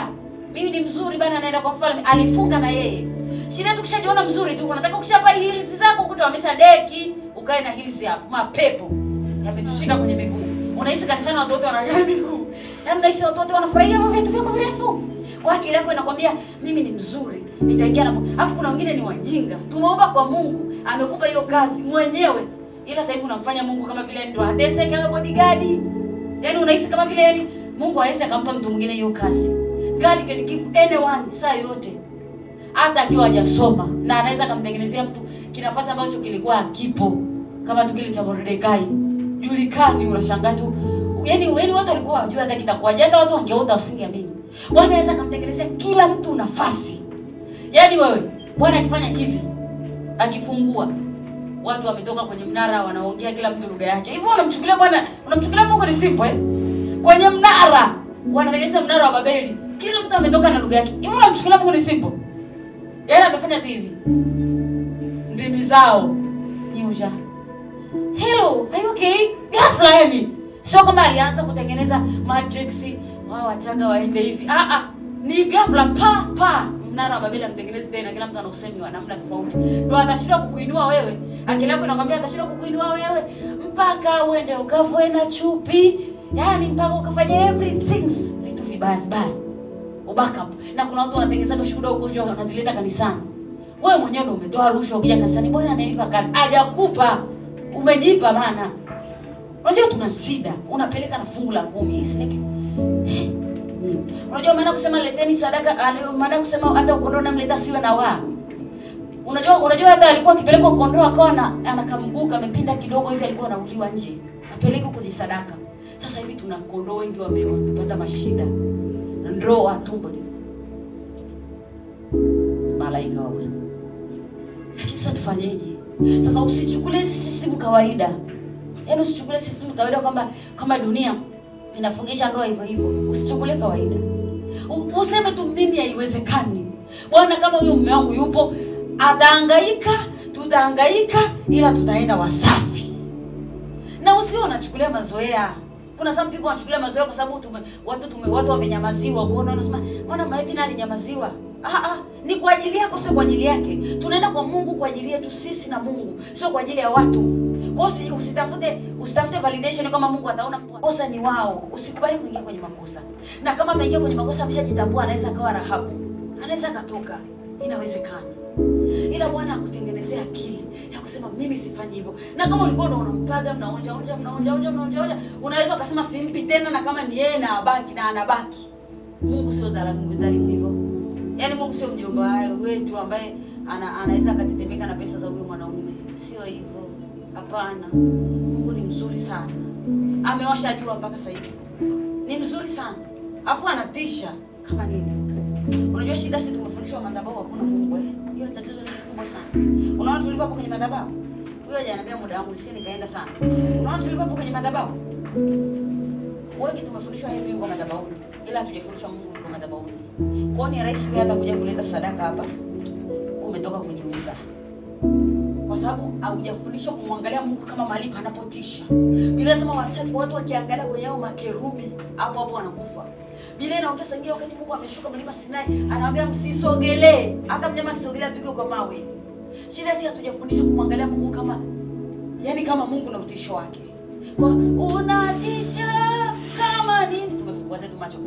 Mimi ni mzuri bana, naenda kwa mfalme. Alifunga na yeye. Shida yetu ukishajiona mzuri tu, unataka ukishapa heels zako ukuta wamesha deki, ukae na heels hapo. Mapepo yametushika kwenye miguu. Unahisi kanisani watu wote wanaangalia miguu. Yaani unahisi watu wote wanafurahia vitu vyako virefu. Kwa akili yako inakwambia mimi ni mzuri, nitaingia na. Alafu kuna wengine ni wajinga. Tumeomba kwa Mungu, amekupa hiyo kazi mwenyewe. Ila sasa hivi unamfanya Mungu kama vile ndio atese kama bodyguard. Yaani unahisi kama vile yani Mungu hawezi akampa mtu mwingine hiyo kazi. God can give anyone saa yote. Hata akiwa hajasoma, na anaweza kumtengenezea mtu kinafasi ambacho kilikuwa hakipo, kama tu kile cha Mordekai. Julikani, unashangaa tu. Yaani watu walikuwa wajua hata kitakuwaje, hata watu wangeota wasingeamini. Bwana anaweza kumtengenezea kila mtu nafasi. Yaani wewe, Bwana akifanya hivi, akifungua, watu wametoka kwenye mnara wanaongea kila mtu lugha yake. Hivyo unamchukulia Bwana, unamchukulia Mungu ni simple Kwenye mnara, wanatengeneza mnara wa Babeli. Kila mtu ametoka na lugha yake. Hivyo unamchukulia Mungu ni simple. Yeye amefanya tu hivi. Ndimi zao nyuja. Hello, are you okay? Ghafla yani. Sio kama alianza kutengeneza matrix, wao wachaga waende hivi. Ni ghafla pa mnara wa Babeli amtengeneza tena, kila mtu ana usemi wa namna tofauti. Ndio atashinda kukuinua wewe. Akili yako inakwambia atashinda kukuinua wewe mpaka uende ukavue na chupi. Yaani mpaka ukafanya everything vitu vibaya. Backup. Na kuna watu wanatengeneza shuhuda huko nje wanazileta kanisani. Wewe mwenyewe ndio umetoa rushwa ukija kanisani, Bwana amenipa kazi. Hajakupa. Umejipa maana. Unajua tuna shida. Unapeleka na fungu la 10 hizi like. Unajua maana kusema leteni sadaka, maana kusema hata kondoo namleta siwe na wa. Unajua hata alikuwa akipelekwa kondoo akawa anakamguka amepinda kidogo hivi, alikuwa anauliwa nje. Apeleke kwenye sadaka. Sasa hivi tuna kondoo wengi wamepata mashida. Ndoa tumbo liko. Malaika wa Bwana. Lakini sasa tufanyeje? Sasa usichukulie system kawaida. Yaani usichukulie system kawaida kwamba kama dunia inafungisha ndoa hivyo hivyo. Usichukulie kawaida. Useme tu mimi haiwezekani. Bwana kama huyo mume wangu yupo, atahangaika, tutahangaika, ila tutaenda Wasafi. Na usio unachukulia mazoea. Kuna some people wanachukulia mazoea kwa sababu watu wamenyamaziwa. Kwa hiyo unasema, "Mbona Maipi nani nyamaziwa?" Ni kwa ajili yako, sio kwa ajili yake. Tunaenda kwa Mungu kwa ajili yetu sisi na Mungu, sio kwa ajili ya watu. Kwa hiyo usitafute validation kama Mungu ataona kosa ni wao. Usikubali kuingia kwenye makosa. Na kama ameingia kwenye makosa ameshajitambua, anaweza akawa Rahabu. Anaweza akatoka. Inawezekana. Ila Bwana akutengenezea akili ya kusema mimi sifanyi hivyo. Na kama ulikuwa unampaga mnaonja, unaweza ukasema simpi tena, na kama ni yeye na abaki na anabaki. Mungu sio dhalimu hivyo. Yaani Mungu sio mjomba wetu ambaye anaweza akatetemeka na pesa za huyo mwanaume. Sio hivyo. Hapana. Mungu ni mzuri sana. Amewasha jua mpaka sasa hivi. Ni mzuri sana. Afu anatisha kama nini? Unajua shida sisi tumefundishwa madhabahu hakuna Mungu Hiyo tatizo ni kubwa sana. Unaona tulivyo hapo kwenye madhabahu? Huyo hajaniambia muda wangu nisije nikaenda sana. Unaona tulivyo hapo kwenye madhabahu? Wengi tumefundishwa hivi yuko madhabahu. Ila hatujafundishwa Mungu yuko madhabahu. Kwa ni rahisi wewe hata kuja kuleta sadaka hapa. Umetoka kujiuza. Kwa sababu haujafundishwa kumwangalia Mungu kama mahali panapotisha. Biblia inasema watu wakiangalia kwenye hao makerubi hapo hapo wanakufa. Biblia inaongeza ingine wakati Mungu ameshuka mlima Sinai, anawaambia msisogelee. Hata mnyama akisogelea apige kwa mawe. Shida si hatujafundishwa kumwangalia Mungu kama kama Mungu na utisho wake. Kwa unatisha kama nini? Tumefungua zetu macho.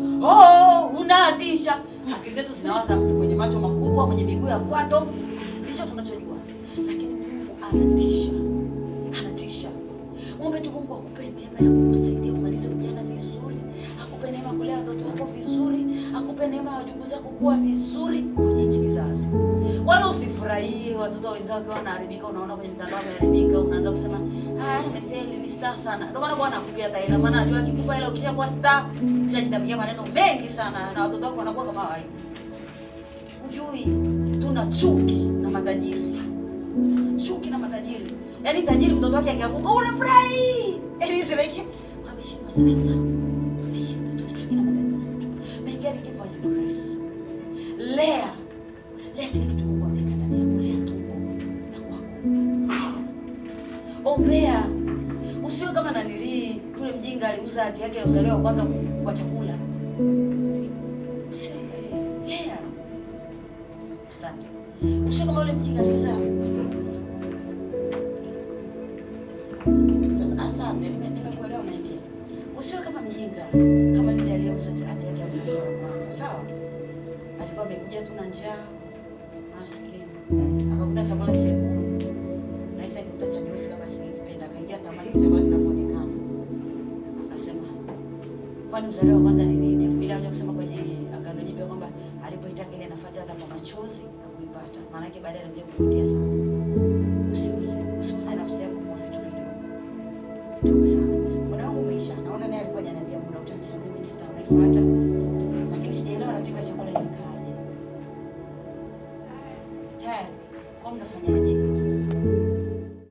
Unatisha. Akili zetu zinawaza mtu mwenye macho makubwa, mwenye miguu ya kwato. Ndicho tunachojua. Lakini Mungu anatisha. Anatisha. Muombe tu Mungu akupe neema ya kukusaidia kumaliza ujana vizuri. Akupe neema kulea watoto wako vizuri. Akupe neema ya wajukuu zako kuwa vizuri kwenye hichi kizazi. Wala usifurahie watoto wenzao wakiwa wanaharibika, unaona kwenye mtandao wameharibika, unaanza kusema amefeli, ni star sana. Ndio maana Bwana anakupia hata hela, maana anajua akikupa hela ukishakuwa star, utajitabikia maneno mengi sana na watoto wako wanakuwa kama wao. Ujui tuna chuki na matajiri. Tuna chuki na matajiri. Yaani tajiri mtoto wake akianguka unafurahi. Elizabeth ameshinda sasa. Ameshinda. Tuna chuki na matajiri. May God give us grace. Lea kile kitu Mungu ameweka ndani yako, lea tumbo na kwako. Ombea. Usiwe kama nanili yule mjinga aliuza hati yake ya uzaliwa kwanza kwa chakula. Usiwe lea. Asante. Usiwe kama yule mjinga aliuza. Sasa nimekuelewa mwenyewe. Usiwe kama mjinga kama yule aliyeuza hati yake ya uzaliwa kwanza. Sawa? Alikuwa amekuja tu na njaa. Maskini. Akakuta chakula chekundu. Na sasa akakuta cha nyeusi kama sikipenda. Akaingia tamani chakula kinapoonekana. Akasema, "Kwani uzaliwa kwanza ni nini?" Bila haja kusema kwenye Agano Jipya kwamba alipoitaka ile nafasi hata kwa machozi hakuipata. Maana yake baadaye alikuja kurudia sana. Usiuze nafsi yako kwa vitu vidogo. Vidogo sana. Muda wangu umeisha. Naona naye alikuwa ananiambia muda utanisamehe mimi sitaifuata. Lakini sijaelewa ratiba ya chakula imekaaje. Tayari, kwa mnafanyaje?